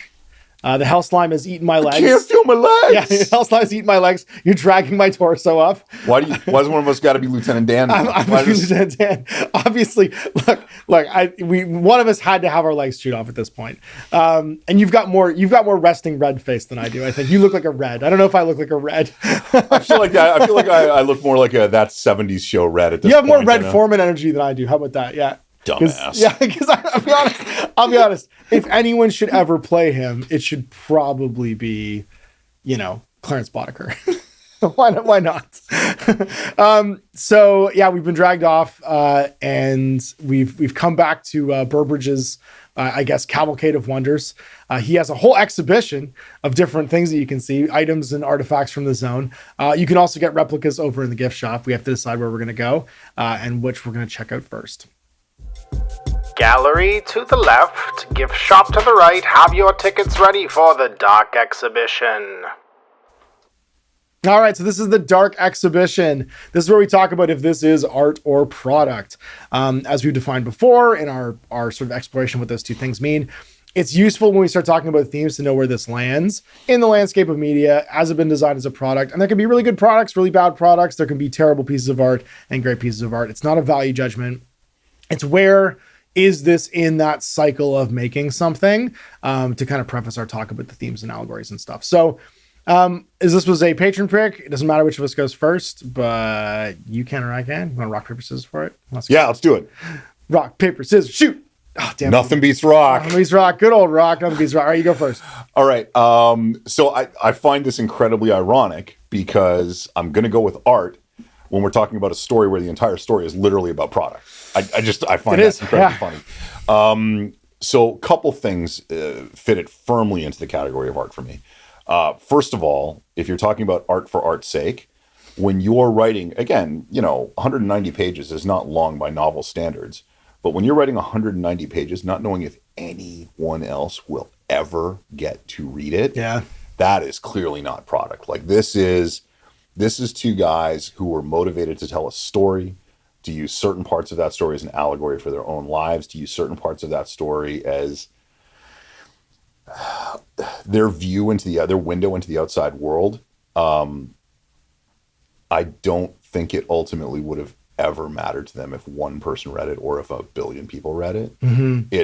The hell slime has eaten my legs. I can't feel my legs. Yeah, the hell slime's eating my legs. You're dragging my torso up. Why does one of us got to be Lieutenant Dan? I'm Lieutenant Dan. Obviously, look. One of us had to have our legs chewed off at this point. And you've got more resting red face than I do. I think you look like a red. I don't know if I look like a red. I feel like I look more like that 70s show red at this point. You have more Red Foreman energy than I do. How about that? Yeah. Dumbass. Yeah, because I'll be honest. If anyone should ever play him, it should probably be, Clarence Boddicker. Why not? So yeah, we've been dragged off, and we've come back to Burbridge's, I guess, cavalcade of wonders. He has a whole exhibition of different things that you can see, items and artifacts from the zone. You can also get replicas over in the gift shop. We have to decide where we're going to go, and which we're going to check out first. Gallery to the left, gift shop to the right. Have your tickets ready for the Dark Exhibition. All right, so this is the Dark Exhibition. This is where we talk about if this is art or product. As we've defined before in our sort of exploration what those two things mean, it's useful when we start talking about themes to know where this lands in the landscape of media. Has it been designed as a product? And there can be really good products, really bad products. There can be terrible pieces of art and great pieces of art. It's not a value judgment. It's where is this in that cycle of making something, to kind of preface our talk about the themes and allegories and stuff. So this was a patron pick. It doesn't matter which of us goes first, but you can or I can. You want to rock, paper, scissors for it? Let's do it. Rock, paper, scissors, shoot. Oh, damn. Nothing beats rock. Nothing beats rock. Good old rock. Nothing beats rock. All right, you go first. All right. So I find this incredibly ironic because I'm going to go with art when we're talking about a story where the entire story is literally about product. I find that incredibly funny. So a couple things fit it firmly into the category of art for me. First of all, if you're talking about art for art's sake, when you're writing, again, 190 pages is not long by novel standards, but when you're writing 190 pages, not knowing if anyone else will ever get to read it, that is clearly not product. Like this is two guys who were motivated to tell a story, to use certain parts of that story as an allegory for their own lives, to use certain parts of that story as their view into their window into the outside world. I don't think it ultimately would have ever mattered to them if one person read it or if 1 billion people read it. Mm-hmm.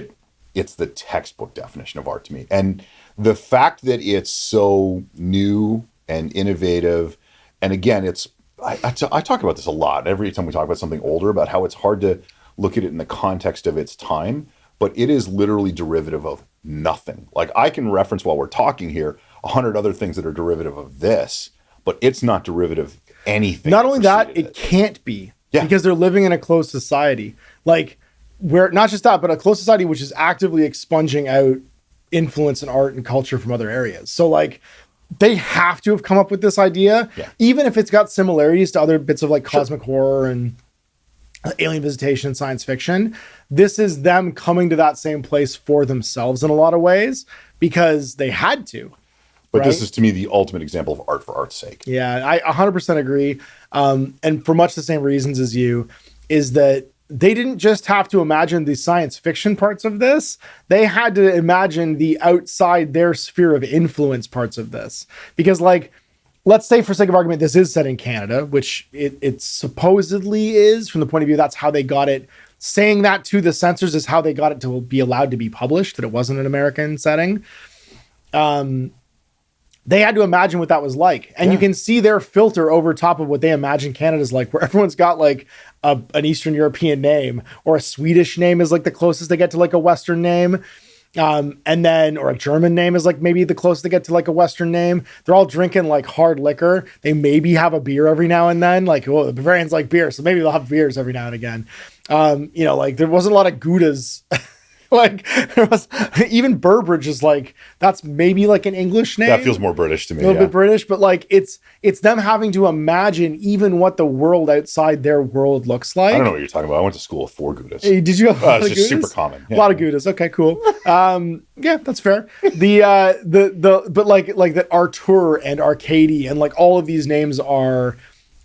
It's the textbook definition of art to me. And the fact that it's so new and innovative, and again, it's I talk about this a lot every time we talk about something older, about how it's hard to look at it in the context of its time, but it is literally derivative of nothing. Like, I can reference while we're talking here 100 other things that are derivative of this, but it's not derivative of anything. Not only that, it can't be, because they're living in a closed society. Like, where not just that, but a closed society which is actively expunging out influence and art and culture from other areas. So like, they have to have come up with this idea, even if it's got similarities to other bits of like cosmic horror and alien visitation and science fiction. This is them coming to that same place for themselves in a lot of ways because they had to. But this is, to me, the ultimate example of art for art's sake. Yeah, I 100% agree. And for much the same reasons as you, is that they didn't just have to imagine the science fiction parts of this. They had to imagine the outside their sphere of influence parts of this. Because, like, let's say for sake of argument, this is set in Canada, which it supposedly is, from the point of view that's how they got it. Saying that to the censors is how they got it to be allowed to be published, that it wasn't an American setting. They had to imagine what that was like. And you can see their filter over top of what they imagine Canada's like, where everyone's got like an Eastern European name, or a Swedish name is like the closest they get to like a Western name. And then, or a German name is like maybe the closest they get to like a Western name. They're all drinking like hard liquor. They maybe have a beer every now and then. Like, well, the Bavarians like beer, so maybe they'll have beers every now and again. You know, like there wasn't a lot of Goudas. Like there was, even Burbridge is like, that's maybe like an English name. That feels more British to me. A little bit British, but like it's them having to imagine even what the world outside their world looks like. I don't know what you're talking about. I went to school with 4 Goudas. Hey, did you have it's just super common. A lot of Goudas. Okay, cool. Yeah, that's fair. But like that Artur and Arcady and like all of these names are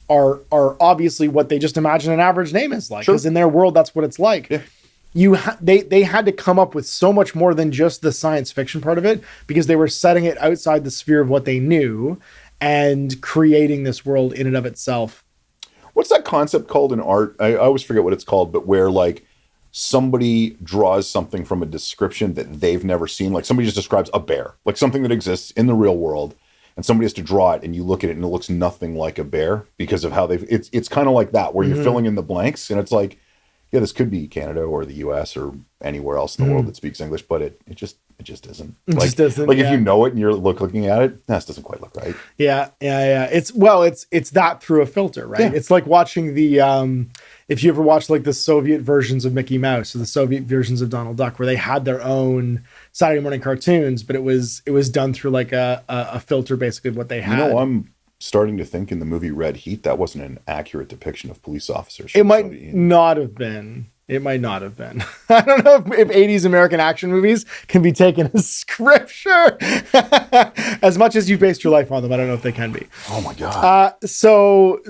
obviously what they just imagine an average name is like. Because in their world, that's what it's like. Yeah. They had to come up with so much more than just the science fiction part of it, because they were setting it outside the sphere of what they knew and creating this world in and of itself. What's that concept called in art? I always forget what it's called, but where like somebody draws something from a description that they've never seen. Like somebody just describes a bear, like something that exists in the real world, and somebody has to draw it, and you look at it and it looks nothing like a bear because of how it's kind of like that, where you're filling in the blanks, and it's like, yeah, this could be Canada or the US or anywhere else in the world that speaks English, but it just isn't. It just doesn't. Like if you know it and you're looking at it, this doesn't quite look right. Yeah. It's that through a filter, right? Yeah. It's like watching the if you ever watched like the Soviet versions of Mickey Mouse or the Soviet versions of Donald Duck, where they had their own Saturday morning cartoons, but it was done through like a filter, basically of what they had. You know, I'm starting to think in the movie Red Heat, that wasn't an accurate depiction of police officers. It might not have been. It might not have been. I don't know if 80s American action movies can be taken as scripture. As much as you based your life on them, I don't know if they can be. Oh my God. So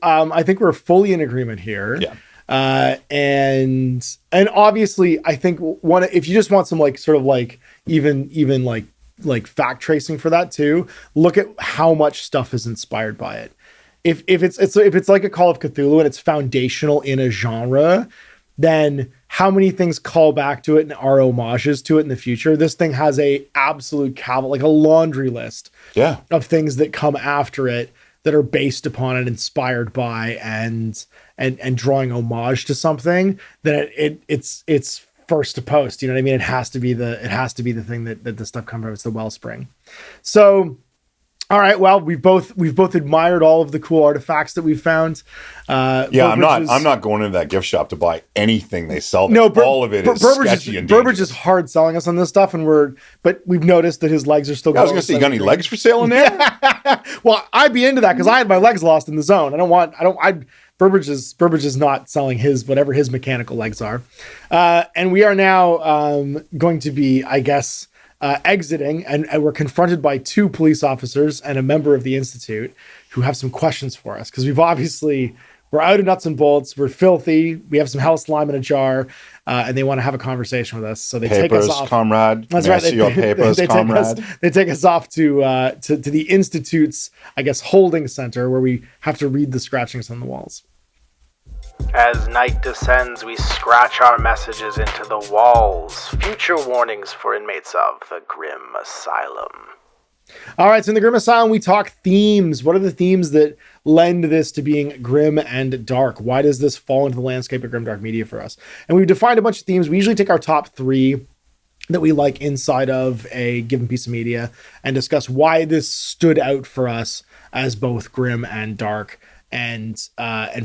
I think we're fully in agreement here. Yeah. And obviously I think if you just want some like sort of like even like fact tracing for that too, look at how much stuff is inspired by it. If it's like a Call of Cthulhu and it's foundational in a genre, then how many things call back to it and are homages to it in the future? This thing has a absolute like a laundry list of things that come after it that are based upon and inspired by and drawing homage to something. That it's first to post, you know what I mean? It has to be the thing that the stuff comes from. It's the wellspring. So, all right. Well, we've both admired all of the cool artifacts that we've found. I'm not going into that gift shop to buy anything they sell. No, all of it is sketchy and dangerous. Burbridge is hard selling us on this stuff, but we've noticed that his legs are still. I was going to say, you got any legs for sale in there? Well, I'd be into that because I had my legs lost in the zone. Burbridge is not selling whatever his mechanical legs are. And we are now going to be, I guess, exiting, and we're confronted by 2 police officers and a member of the Institute who have some questions for us, because we're out of nuts and bolts, we're filthy, we have some hell slime in a jar, and they want to have a conversation with us. So they take us off. Comrade. That's right. Comrade. They take us off to the Institute's, I guess, holding center, where we have to read the scratchings on the walls. As night descends, we scratch our messages into the walls. Future warnings for inmates of the Grim Asylum. All right, so in the Grim Asylum, we talk themes. What are the themes that lend this to being grim and dark? Why does this fall into the landscape of grimdark media for us? And we've defined a bunch of themes. We usually take our top 3 that we like inside of a given piece of media and discuss why this stood out for us as both grim and dark, and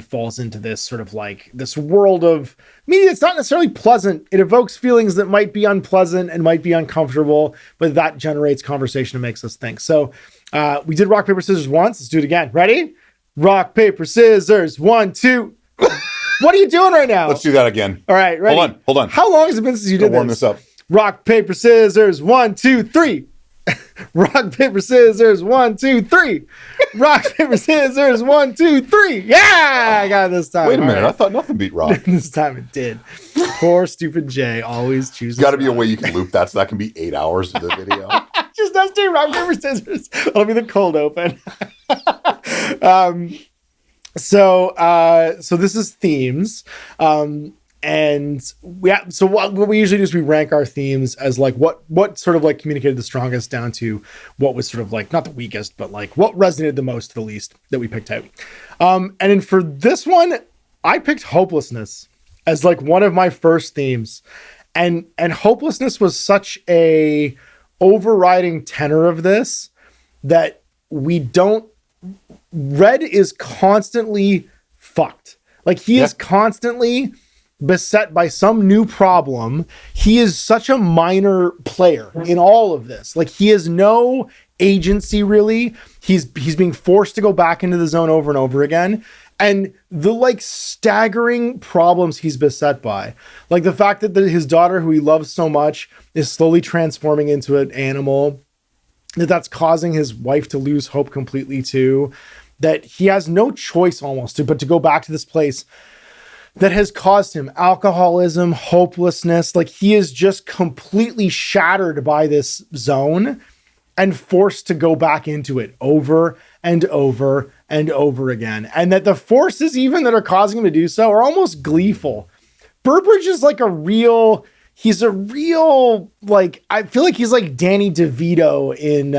falls into this sort of like this world of media that's not necessarily pleasant. It evokes feelings that might be unpleasant and might be uncomfortable, but that generates conversation and makes us think. So we did rock, paper, scissors once. Let's do it again. Ready? Rock, paper, scissors. 1, 2. What are you doing right now? Let's do that again. All right, ready? Hold on. How long has it been since you did warm this up. Rock, paper, scissors. 1, 2, 3. Rock, paper, scissors. 1, 2, 3. Rock, paper, scissors. 1, 2, 3. Yeah, I got it this time. Wait a minute. Right. I thought nothing beat rock. This time it did. Poor stupid Jay always chooses. Got to be a way you can loop that so that can be 8 hours of the video. Just us doing rock, paper, scissors. It'll be the cold open. So this is themes. So what we usually do is we rank our themes as like what sort of like communicated the strongest down to what was sort of like not the weakest, but like what resonated the most to the least that we picked out. And then for this one, I picked hopelessness as like one of my first themes. And hopelessness was such a overriding tenor of this that Red is constantly fucked. Like he is constantly beset by some new problem. He is such a minor player in all of this. Like he has no agency really. He's being forced to go back into the zone over and over again. And the like staggering problems he's beset by, like the fact that his daughter, who he loves so much, is slowly transforming into an animal, that's causing his wife to lose hope completely too, that he has no choice almost but to go back to this place that has caused him alcoholism, hopelessness. Like he is just completely shattered by this zone and forced to go back into it over and over and over again. And that the forces even that are causing him to do so are almost gleeful. Burbridge is like he's a real, like, I feel like he's like Danny DeVito in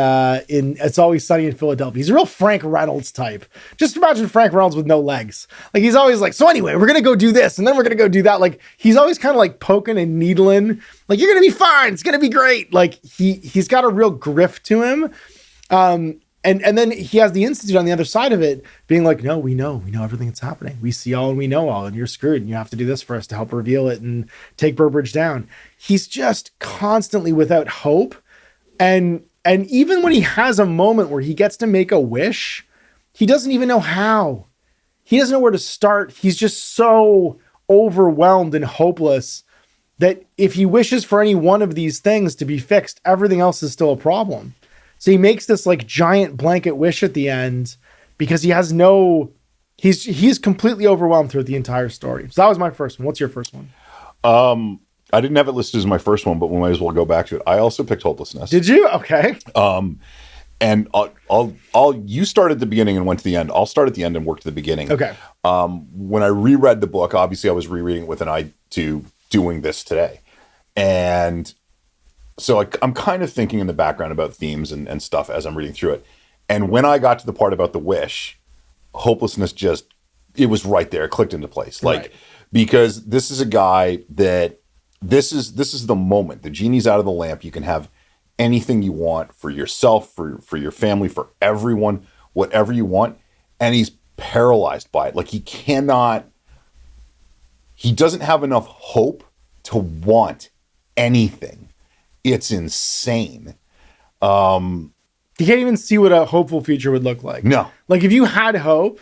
It's Always Sunny in Philadelphia. He's a real Frank Reynolds type. Just imagine Frank Reynolds with no legs. Like he's always like, so anyway, we're going to go do this. And then we're going to go do that. Like he's always kind of like poking and needling. Like, you're going to be fine. It's going to be great. Like he's got a real grift to him. And then he has the Institute on the other side of it being like, no, we know everything that's happening. We see all and we know all, and you're screwed, and you have to do this for us to help reveal it and take Burbridge down. He's just constantly without hope. And even when he has a moment where he gets to make a wish, he doesn't even know how. He doesn't know where to start. He's just so overwhelmed and hopeless that if he wishes for any one of these things to be fixed, everything else is still a problem. So he makes this like giant blanket wish at the end because he has he's completely overwhelmed throughout the entire story. So that was my first one. What's your first one? I didn't have it listed as my first one, but we might as well go back to it. I also picked hopelessness. Did you? Okay. And you start at the beginning and went to the end. I'll start at the end and work to the beginning. Okay. When I reread the book, obviously I was rereading it with an eye to doing this today. And so I'm kind of thinking in the background about themes and stuff as I'm reading through it. And when I got to the part about the wish, hopelessness it was right there. It clicked into place. Like, because this is a guy that this is the moment. The genie's out of the lamp. You can have anything you want for yourself, for your family, for everyone, whatever you want. And he's paralyzed by it. Like he doesn't have enough hope to want anything. It's insane. You can't even see what a hopeful future would look like. No. Like if you had hope,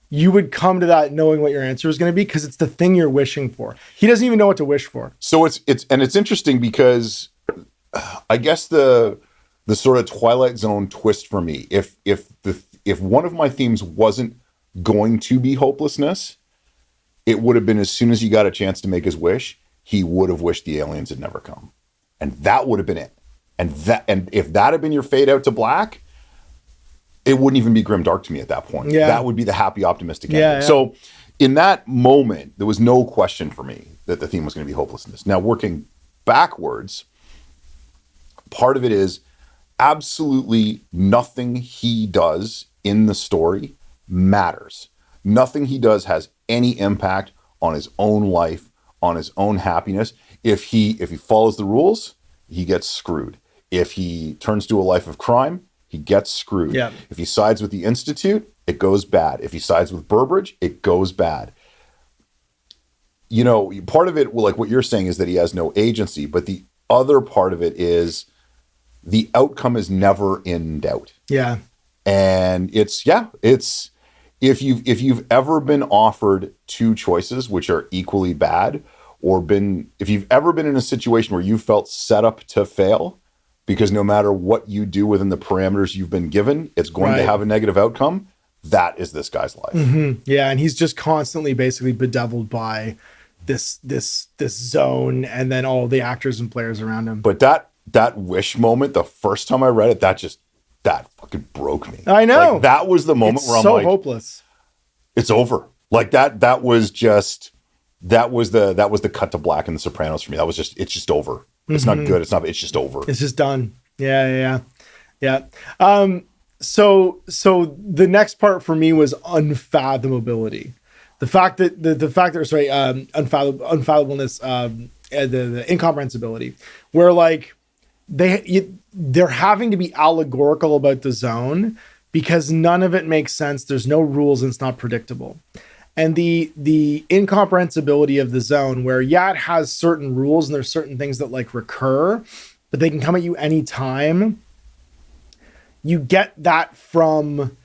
you would come to that knowing what your answer is going to be because it's the thing you're wishing for. He doesn't even know what to wish for. So it's interesting because I guess the sort of Twilight Zone twist for me, if one of my themes wasn't going to be hopelessness, it would have been as soon as he got a chance to make his wish, he would have wished the aliens had never come. And that would have been it. And if that had been your fade out to black, it wouldn't even be grimdark to me at that point. Yeah. That would be the happy, optimistic ending. Yeah. So in that moment, there was no question for me that the theme was going to be hopelessness. Now, working backwards, part of it is absolutely nothing he does in the story matters. Nothing he does has any impact on his own life, on his own happiness. If he follows the rules, he gets screwed. If he turns to a life of crime, he gets screwed. Yeah. If he sides with the Institute, it goes bad. If he sides with Burbridge, it goes bad. You know, part of it, like what you're saying, is that he has no agency, but the other part of it is the outcome is never in doubt. Yeah. And it's if you've ever been offered two choices which are equally bad, or if you've ever been in a situation where you felt set up to fail, because no matter what you do within the parameters you've been given, it's going to have a negative outcome, that is this guy's life. Mm-hmm. Yeah, and he's just constantly basically bedeviled by this zone and then all the actors and players around him. But that wish moment, the first time I read it, that fucking broke me. I know. Like, that was the moment where I'm so like, hopeless. It's over. Like that was the cut to black in The Sopranos for me. It's just over. It's not good. It's just over. It's just done. Yeah. So the next part for me was unfathomability. The fact that unfathomableness, the incomprehensibility, where like they're having to be allegorical about the zone because none of it makes sense. There's no rules and it's not predictable. And the incomprehensibility of the zone, where it has certain rules and there's certain things that like recur, but they can come at you anytime. You get that from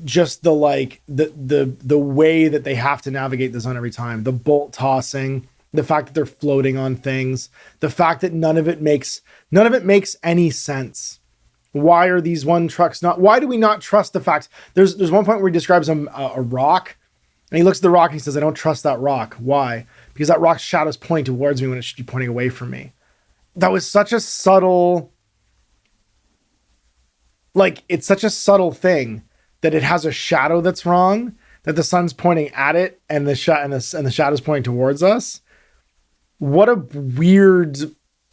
just the way that they have to navigate the zone every time. The bolt tossing, the fact that they're floating on things, the fact that none of it makes any sense. Why are these why do we not trust the facts? There's one point where he describes a rock, and he looks at the rock and he says, I don't trust that rock. Why? Because that rock's shadow's pointing towards me when it should be pointing away from me. That was such a subtle, it's such a subtle thing that it has a shadow that's wrong, that the sun's pointing at it and the shadow's pointing towards us. What a weird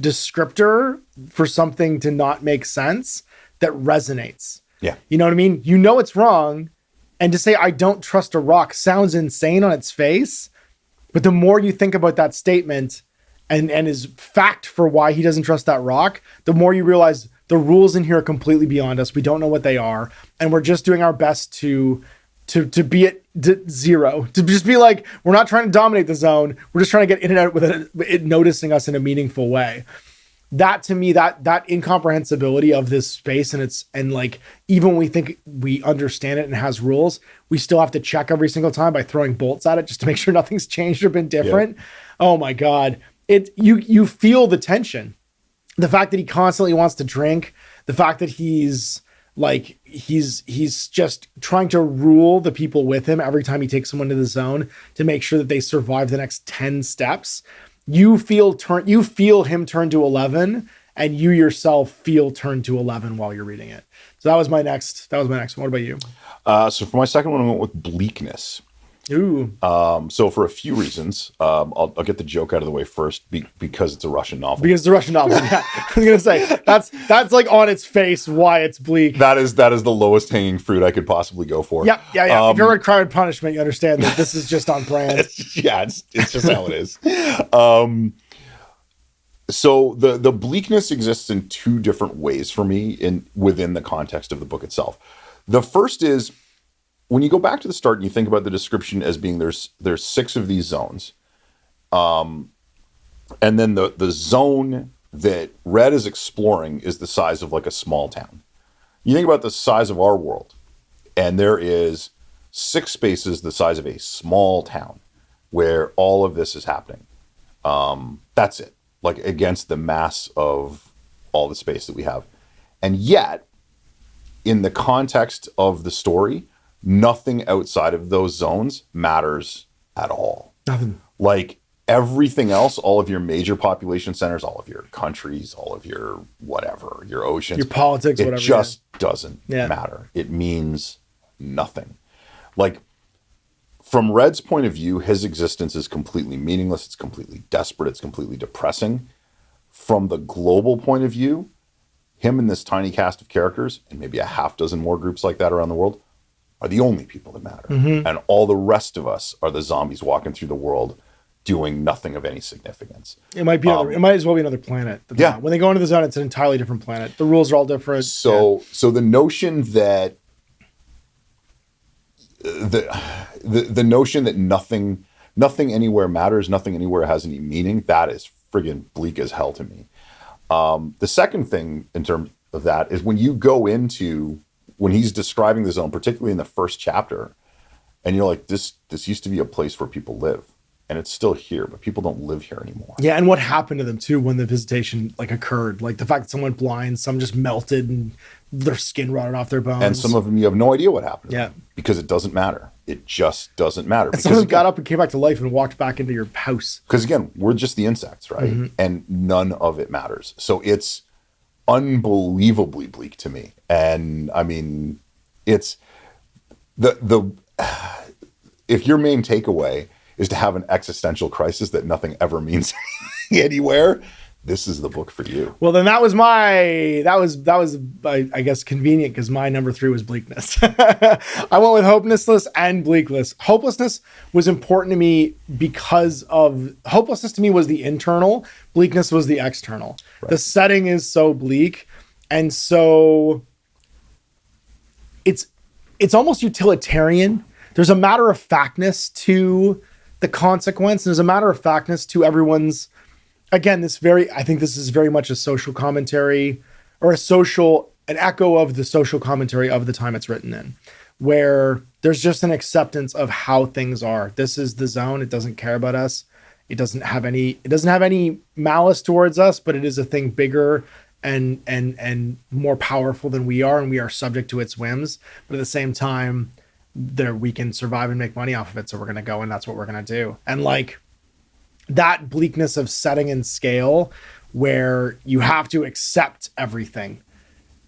descriptor for something to not make sense that resonates. Yeah. You know what I mean? You know it's wrong. And to say, I don't trust a rock sounds insane on its face. But the more you think about that statement and his fact for why he doesn't trust that rock, the more you realize the rules in here are completely beyond us. We don't know what they are. And we're just doing our best to be at zero. To just be like, we're not trying to dominate the zone. We're just trying to get in and out with it noticing us in a meaningful way. That to me, that incomprehensibility of this space and even when we think we understand it and it has rules, we still have to check every single time by throwing bolts at it just to make sure nothing's changed or been different. Yeah. Oh my God. You feel the tension. The fact that he constantly wants to drink, the fact that he's just trying to rule the people with him every time he takes someone to the zone to make sure that they survive the next 10 steps. You feel him turn to 11, and you yourself feel turn to 11 while you're reading it. So that was my next one. What about you? So for my second one, I went with bleakness. Ooh. So for a few reasons, I'll get the joke out of the way first because it's a Russian novel. Because it's a Russian novel. Yeah. I was gonna say that's like on its face why it's bleak. That is the lowest hanging fruit I could possibly go for. Yeah. If you're in Crime and Punishment, you understand that this is just on brand. It's just how it is. So the bleakness exists in two different ways for me within the context of the book itself. The first is, when you go back to the start and you think about the description as being there's 6 of these zones, and then the zone that Red is exploring is the size of like a small town. You think about the size of our world, and there is 6 spaces the size of a small town where all of this is happening. That's it, like against the mass of all the space that we have. And yet, in the context of the story, nothing outside of those zones matters at all. Nothing. Like everything else, all of your major population centers, all of your countries, all of your whatever, your oceans, your politics, whatever. It just doesn't matter. It means nothing. Like, from Red's point of view, his existence is completely meaningless. It's completely desperate. It's completely depressing. From the global point of view, him and this tiny cast of characters, and maybe a half dozen more groups like that around the world, are the only people that matter. And all the rest of us are the zombies walking through the world doing nothing of any significance. It might be it might as well be another planet. Yeah. When they go into the zone, it's an entirely different planet. The rules are all different. So the notion that the notion that nothing anywhere matters, nothing anywhere has any meaning, that is friggin' bleak as hell to me. The second thing in terms of that is when he's describing the zone, particularly in the first chapter, and you're like, this used to be a place where people live. And it's still here, but people don't live here anymore. Yeah, and what happened to them too when the visitation occurred? Like the fact that some went blind, some just melted and their skin rotted off their bones. And some of them you have no idea what happened to Yeah. them because it doesn't matter. It just doesn't matter. And some of them got up and came back to life and walked back into your house. Because again, we're just the insects, right? And none of it matters. So it's unbelievably bleak to me. And I mean, it's the if your main takeaway is to have an existential crisis that nothing ever means anywhere, this is the book for you. Well, then that was I guess convenient because my number 3 was bleakness. I went with hopelessness and bleakness. Hopelessness was important to me because hopelessness to me was the internal, bleakness was the external. Right. The setting is so bleak, and so it's almost utilitarian. There's a matter of factness to the consequence. There's a matter of factness to everyone's, again, I think this is very much a social commentary or an echo of the social commentary of the time it's written in, where there's just an acceptance of how things are. This is the zone. It doesn't care about us. It doesn't have any malice towards us, but it is a thing bigger and more powerful than we are. And we are subject to its whims. But at the same time, we can survive and make money off of it. So we're going to go and that's what we're going to do. And like that bleakness of setting and scale where you have to accept everything.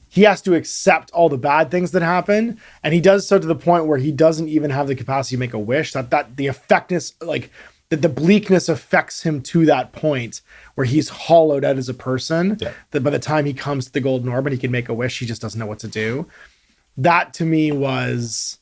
He has to accept all the bad things that happen. And he does so to the point where he doesn't even have the capacity to make a wish, that the effectness, like that the bleakness affects him to that point where he's hollowed out as a person, that by the time he comes to the golden orb and he can make a wish, he just doesn't know what to do. That to me was,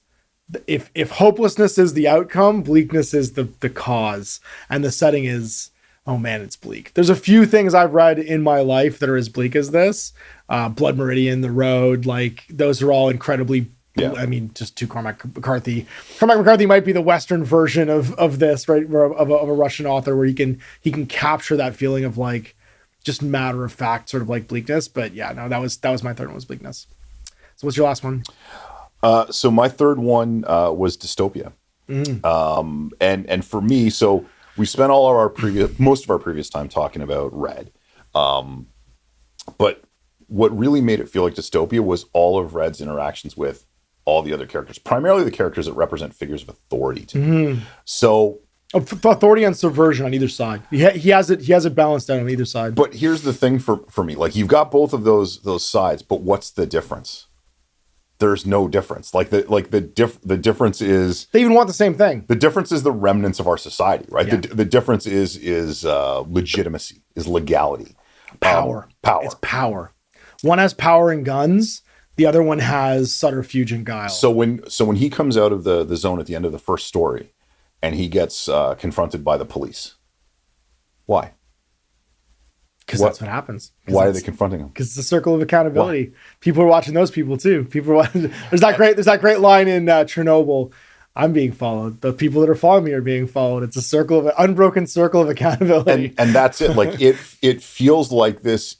if hopelessness is the outcome, bleakness is the cause, and the setting is, oh man, it's bleak. There's a few things I've read in my life that are as bleak as this. Blood Meridian, The Road, like those are all incredibly, I mean, just to Cormac McCarthy. Cormac McCarthy might be the Western version of this, right? Of a Russian author where he can capture that feeling of like just matter of fact, sort of like bleakness. But yeah, no, that was my third one, was bleakness. So what's your last one? So my third one was dystopia. And for me, so we spent most of our previous time talking about Red. But what really made it feel like dystopia was all of Red's interactions with all the other characters, primarily the characters that represent figures of authority to me. So authority and subversion on either side. He has it balanced out on either side. But here's the thing for me, like you've got both of those sides, but what's the difference? There's no difference. The difference is they even want the same thing. The difference is the remnants of our society, right? Yeah. The difference is legitimacy, is legality, power. It's power. One has power and guns. The other one has subterfuge and guile. So when he comes out of the zone at the end of the first story, and he gets confronted by the police, why? Because that's what happens. Why are they confronting him? Because it's a circle of accountability. Why? People are watching those people too. People are watching. There's that great line in Chernobyl. I'm being followed. The people that are following me are being followed. It's a circle of unbroken circle of accountability. And that's it. Like it feels like this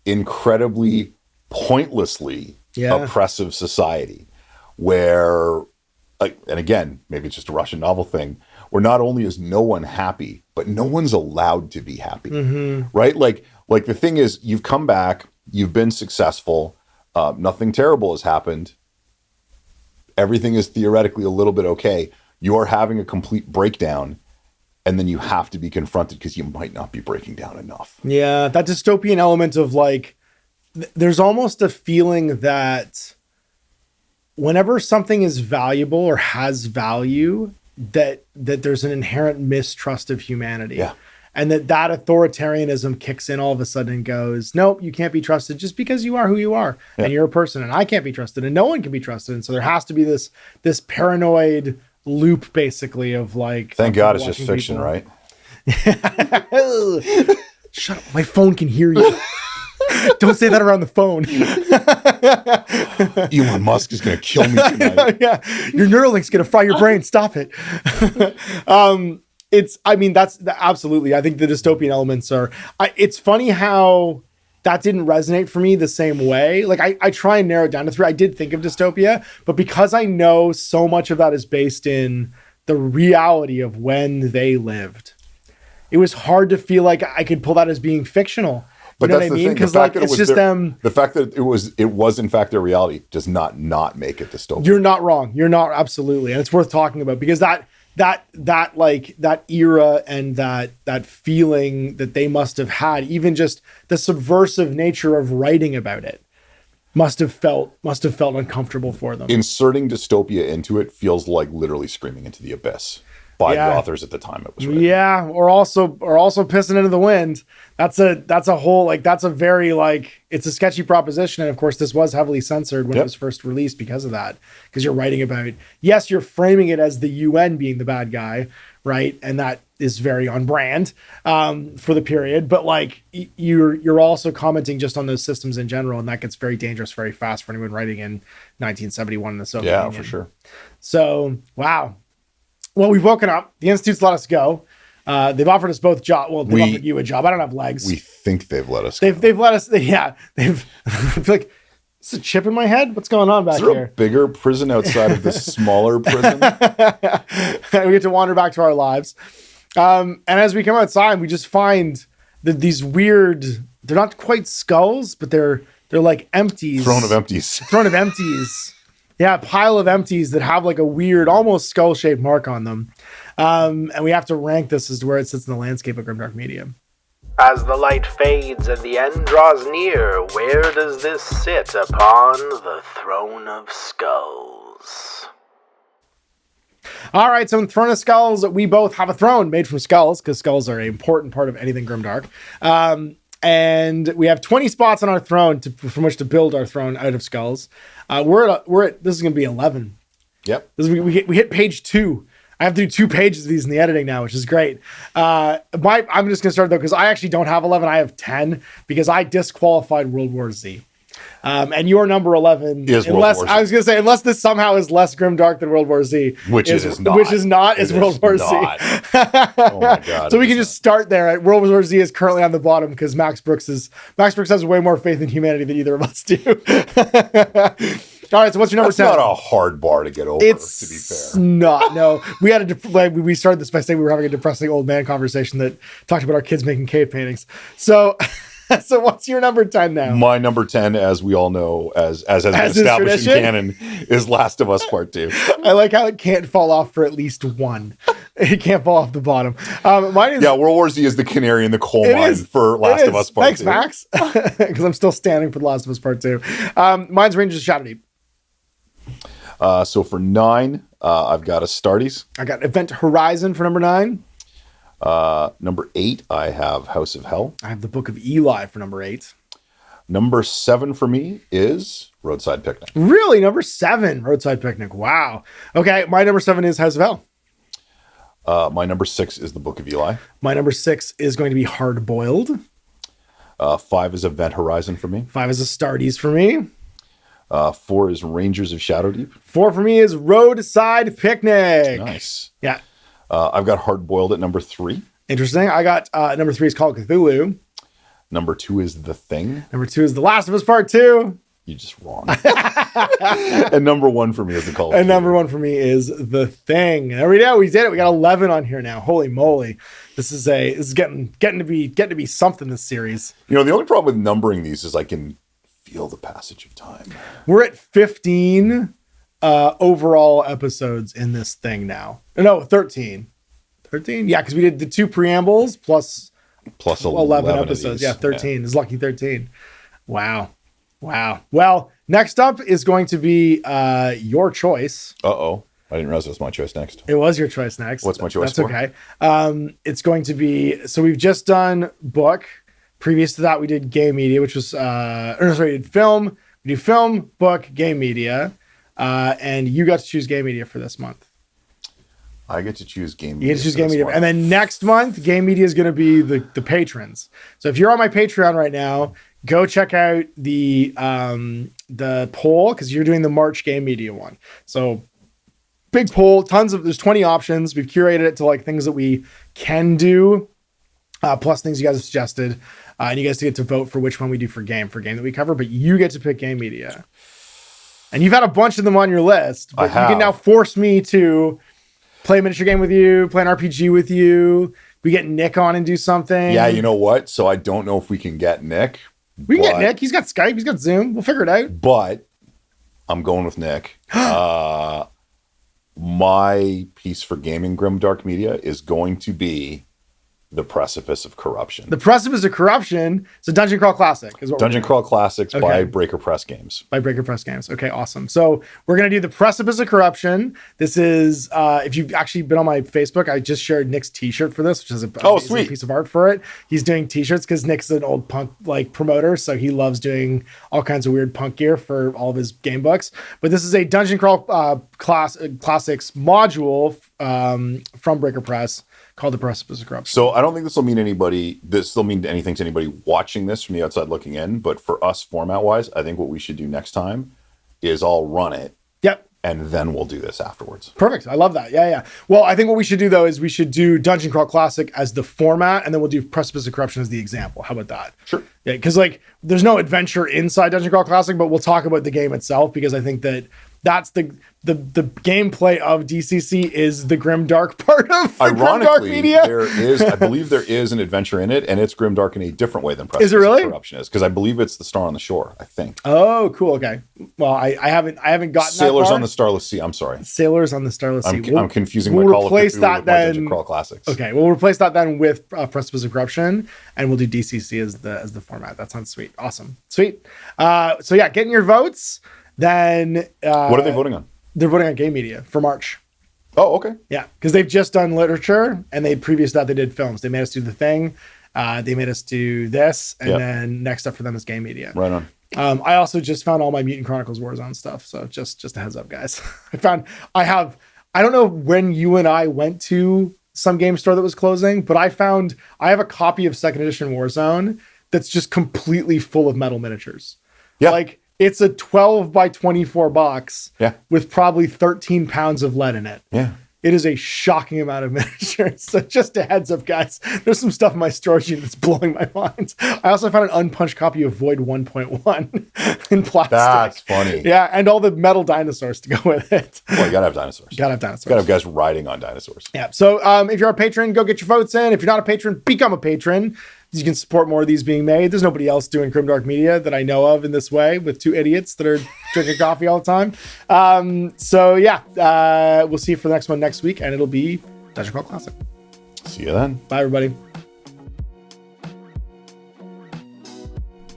incredibly pointlessly oppressive society where, like, and again, maybe it's just a Russian novel thing, where not only is no one happy, but no one's allowed to be happy, right? Like the thing is, you've come back, you've been successful, nothing terrible has happened. Everything is theoretically a little bit okay. You're having a complete breakdown, and then you have to be confronted because you might not be breaking down enough. Yeah, that dystopian element of like, there's almost a feeling that whenever something is valuable or has value, that there's an inherent mistrust of humanity. Yeah. and that authoritarianism kicks in all of a sudden and goes, nope, you can't be trusted just because you are who you are, and you're a person, and I can't be trusted, and no one can be trusted. And so there has to be this paranoid loop, basically, of like, thank God it's just fiction, people. Right? Shut up, my phone can hear you. Don't say that around the phone. Elon Musk is going to kill me tonight. Yeah, your Neuralink's going to fry your brain. Stop it. That's absolutely. I think the dystopian elements are. It's funny how that didn't resonate for me the same way. Like I try and narrow it down to 3. I did think of dystopia, but because I know so much of that is based in the reality of when they lived, it was hard to feel like I could pull that as being fictional. But you know that's what I the mean? thing. Because like it's just them. The fact that it was in fact their reality does not make it dystopian. You're not wrong. You're not, absolutely, and it's worth talking about, because that era and that feeling that they must have had, even just the subversive nature of writing about it, must have felt uncomfortable for them. Inserting dystopia into it feels like literally screaming into the abyss. By the authors at the time it was written. Yeah, or also pissing into the wind. That's a whole, like, that's a very, like, it's a sketchy proposition. And of course this was heavily censored when it was first released because of that. Because you're writing about, yes, you're framing it as the UN being the bad guy, right? And that is very on brand for the period. But like you're also commenting just on those systems in general, and that gets very dangerous very fast for anyone writing in 1971 in the Soviet Union. For sure. So wow. Well, we've woken up. The Institute's let us go. They've offered us both jobs. Well, they've offered you a job. I don't have legs. We think they've let us go. They've let us. Yeah. They've like, is a chip in my head? What's going on back here? Is there a bigger prison outside of this smaller prison? We get to wander back to our lives. And as we come outside, we just find these weird, they're not quite skulls, but they're like empties. Throne of empties. Throne of empties. Yeah, a pile of empties that have like a weird, almost skull-shaped mark on them. And we have to rank this as to where it sits in the landscape of Grimdark Media. As the light fades and the end draws near, where does this sit upon the Throne of Skulls? All right, so in Throne of Skulls, we both have a throne made from skulls, because skulls are an important part of anything Grimdark. And we have 20 spots on our throne from which to build our throne out of skulls. We're at this is going to be 11. Yep. We hit page 2. I have to do 2 pages of these in the editing now, which is great. I'm just going to start though, because I actually don't have 11. I have 10 because I disqualified World War Z. And your number 11 is World War Z. I was going to say, unless this somehow is less grimdark than World War Z, which is not World War Z. Oh my God. So we can just start there. At World War Z is currently on the bottom because Max Brooks has way more faith in humanity than either of us do. All right, so what's your number 10? That's not a hard bar to get over, to be fair. It's not, no. We had we started this by saying we were having a depressing old man conversation that talked about our kids making cave paintings. So what's your number 10 now? My number 10, as we all know, as has been established in canon, is Last of Us Part 2. I like how it can't fall off for at least one. It can't fall off the bottom. Mine is, World War Z is the canary in the coal mine for Last of Us Part 2. Thanks, Max. Because I'm still standing for The Last of Us Part 2. Mine's Rangers of Shadowdeep. So for 9, I've got Astartes. I got Event Horizon for number 9. Number 8, I have House of Hell. I have the Book of Eli for number 8. Number 7 for me is Roadside Picnic. Really? Number 7, Roadside Picnic. Wow. Okay, my number 7 is House of Hell. My number 6 is the Book of Eli. My number 6 is going to be Hard Boiled. 5 is Event Horizon for me. 5 is Astartes for me. 4 is Rangers of Shadowdeep. 4 for me is Roadside Picnic. Nice. Yeah. I've got Hard Boiled at number 3. Interesting. I got number 3 is Call of Cthulhu. Number 2 is The Thing. Number 2 is The Last of Us Part 2. You're just wrong. And number 1 for me is The Call of Cthulhu. And number 1 for me is The Thing. There we go. We did it. We got 11 on here now. Holy moly. This is getting to be something, this series. You know, the only problem with numbering these is I can feel the passage of time. We're at 15 overall episodes in this thing now. No, 13. 13? Yeah, because we did the 2 preambles plus 11 episodes. Yeah, 13. It's lucky 13. Wow. Well, next up is going to be your choice. Uh-oh. I didn't realize it was my choice next. It was your choice next. What's my choice That's for? okay. It's going to be, so we've just done book. Previous to that, we did game media, which was, we did film. We do film, book, game media. And you got to choose game media for this month. I get to choose game You media. get to choose game media. And then next month, game media is going to be the patrons. So if you're on my Patreon right now, go check out the poll, because you're doing the March game media one. So big poll, there's 20 options. We've curated it to like things that we can do, plus things you guys have suggested. And you guys get to vote for which one we do for game that we cover, but you get to pick game media. And you've had a bunch of them on your list, but you can now force me to play a miniature game with you, play an RPG with you. We get Nick on and do something. Yeah, you know what? So I don't know if we can get Nick. We can get Nick. He's got Skype. He's got Zoom. We'll figure it out. But I'm going with Nick. My piece for gaming Grimdark Media is going to be The Precipice of Corruption. The Precipice of Corruption. It's a Dungeon Crawl Classic. Dungeon Crawl Classics by Breaker Press Games. By Breaker Press Games. Okay, awesome. So we're going to do The Precipice of Corruption. This is, if you've actually been on my Facebook, I just shared Nick's t-shirt for this, which is a sweet piece of art for it. He's doing t-shirts because Nick's an old punk like promoter, so he loves doing all kinds of weird punk gear for all of his game books. But this is a Dungeon Crawl Classics module from Breaker Press, called The Precipice of Corruption. So I don't think this will mean anything to anybody watching this from the outside looking in, but for us format wise, I think what we should do next time is I'll run it. Yep. And then we'll do this afterwards. Perfect. I love that. Yeah. Well, I think what we should do though is we should do Dungeon Crawl Classic as the format, and then we'll do Precipice of Corruption as the example. How about that? Sure. Yeah, because like there's no adventure inside Dungeon Crawl Classic, but we'll talk about the game itself, because I think that's the gameplay of DCC is the Grimdark part of the Grimdark Media. I believe there is an adventure in it, and it's Grimdark in a different way than Precipice of Corruption is, because I believe it's the Star on the Shore, I think. Oh, cool. Okay. Well, I haven't gotten Sailors that far. on the Starless Sea. I'm sorry. Sailors on the Starless Sea. I'm confusing my Call of Cthulhu with my Dungeon Crawl Classics. Okay, we'll replace that then with Precipice of Corruption, and we'll do DCC as the format. That sounds sweet. Awesome. Sweet. So yeah, getting your votes. Then what are they voting on? They're voting on game media for March. Oh, okay. Yeah, because they've just done literature, and previous to that they did films. They made us do The Thing. They made us do this, and then next up for them is game media. Right on. I also just found all my Mutant Chronicles Warzone stuff, so just a heads up, guys. I don't know when you and I went to some game store that was closing, but I have a copy of second edition Warzone that's just completely full of metal miniatures. Yeah. Like, it's a 12 by 24 box with probably 13 pounds of lead in it. Yeah. It is a shocking amount of miniatures. So just a heads up, guys. There's some stuff in my storage unit that's blowing my mind. I also found an unpunched copy of Void 1.1 in plastic. That's funny. Yeah, and all the metal dinosaurs to go with it. Well, you gotta have dinosaurs. Gotta have guys riding on dinosaurs. Yeah. So if you're a patron, go get your votes in. If you're not a patron, become a patron. You can support more of these being made. There's nobody else doing Grimdark Media that I know of in this way, with two idiots that are drinking coffee all the time. So yeah, we'll see you for the next one next week, and it'll be Dungeon Crawl Classic. See you then. Bye, everybody.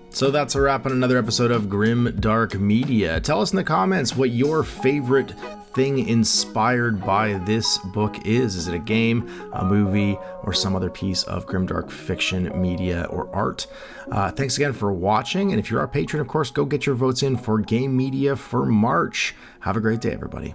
So that's a wrap on another episode of Grimdark Media. Tell us in the comments what your favorite thing inspired by this book is. Is it a game, a movie, or some other piece of grimdark fiction, media, or art? Thanks again for watching, and if you're our patron, of course, go get your votes in for game media for March. Have a great day, everybody.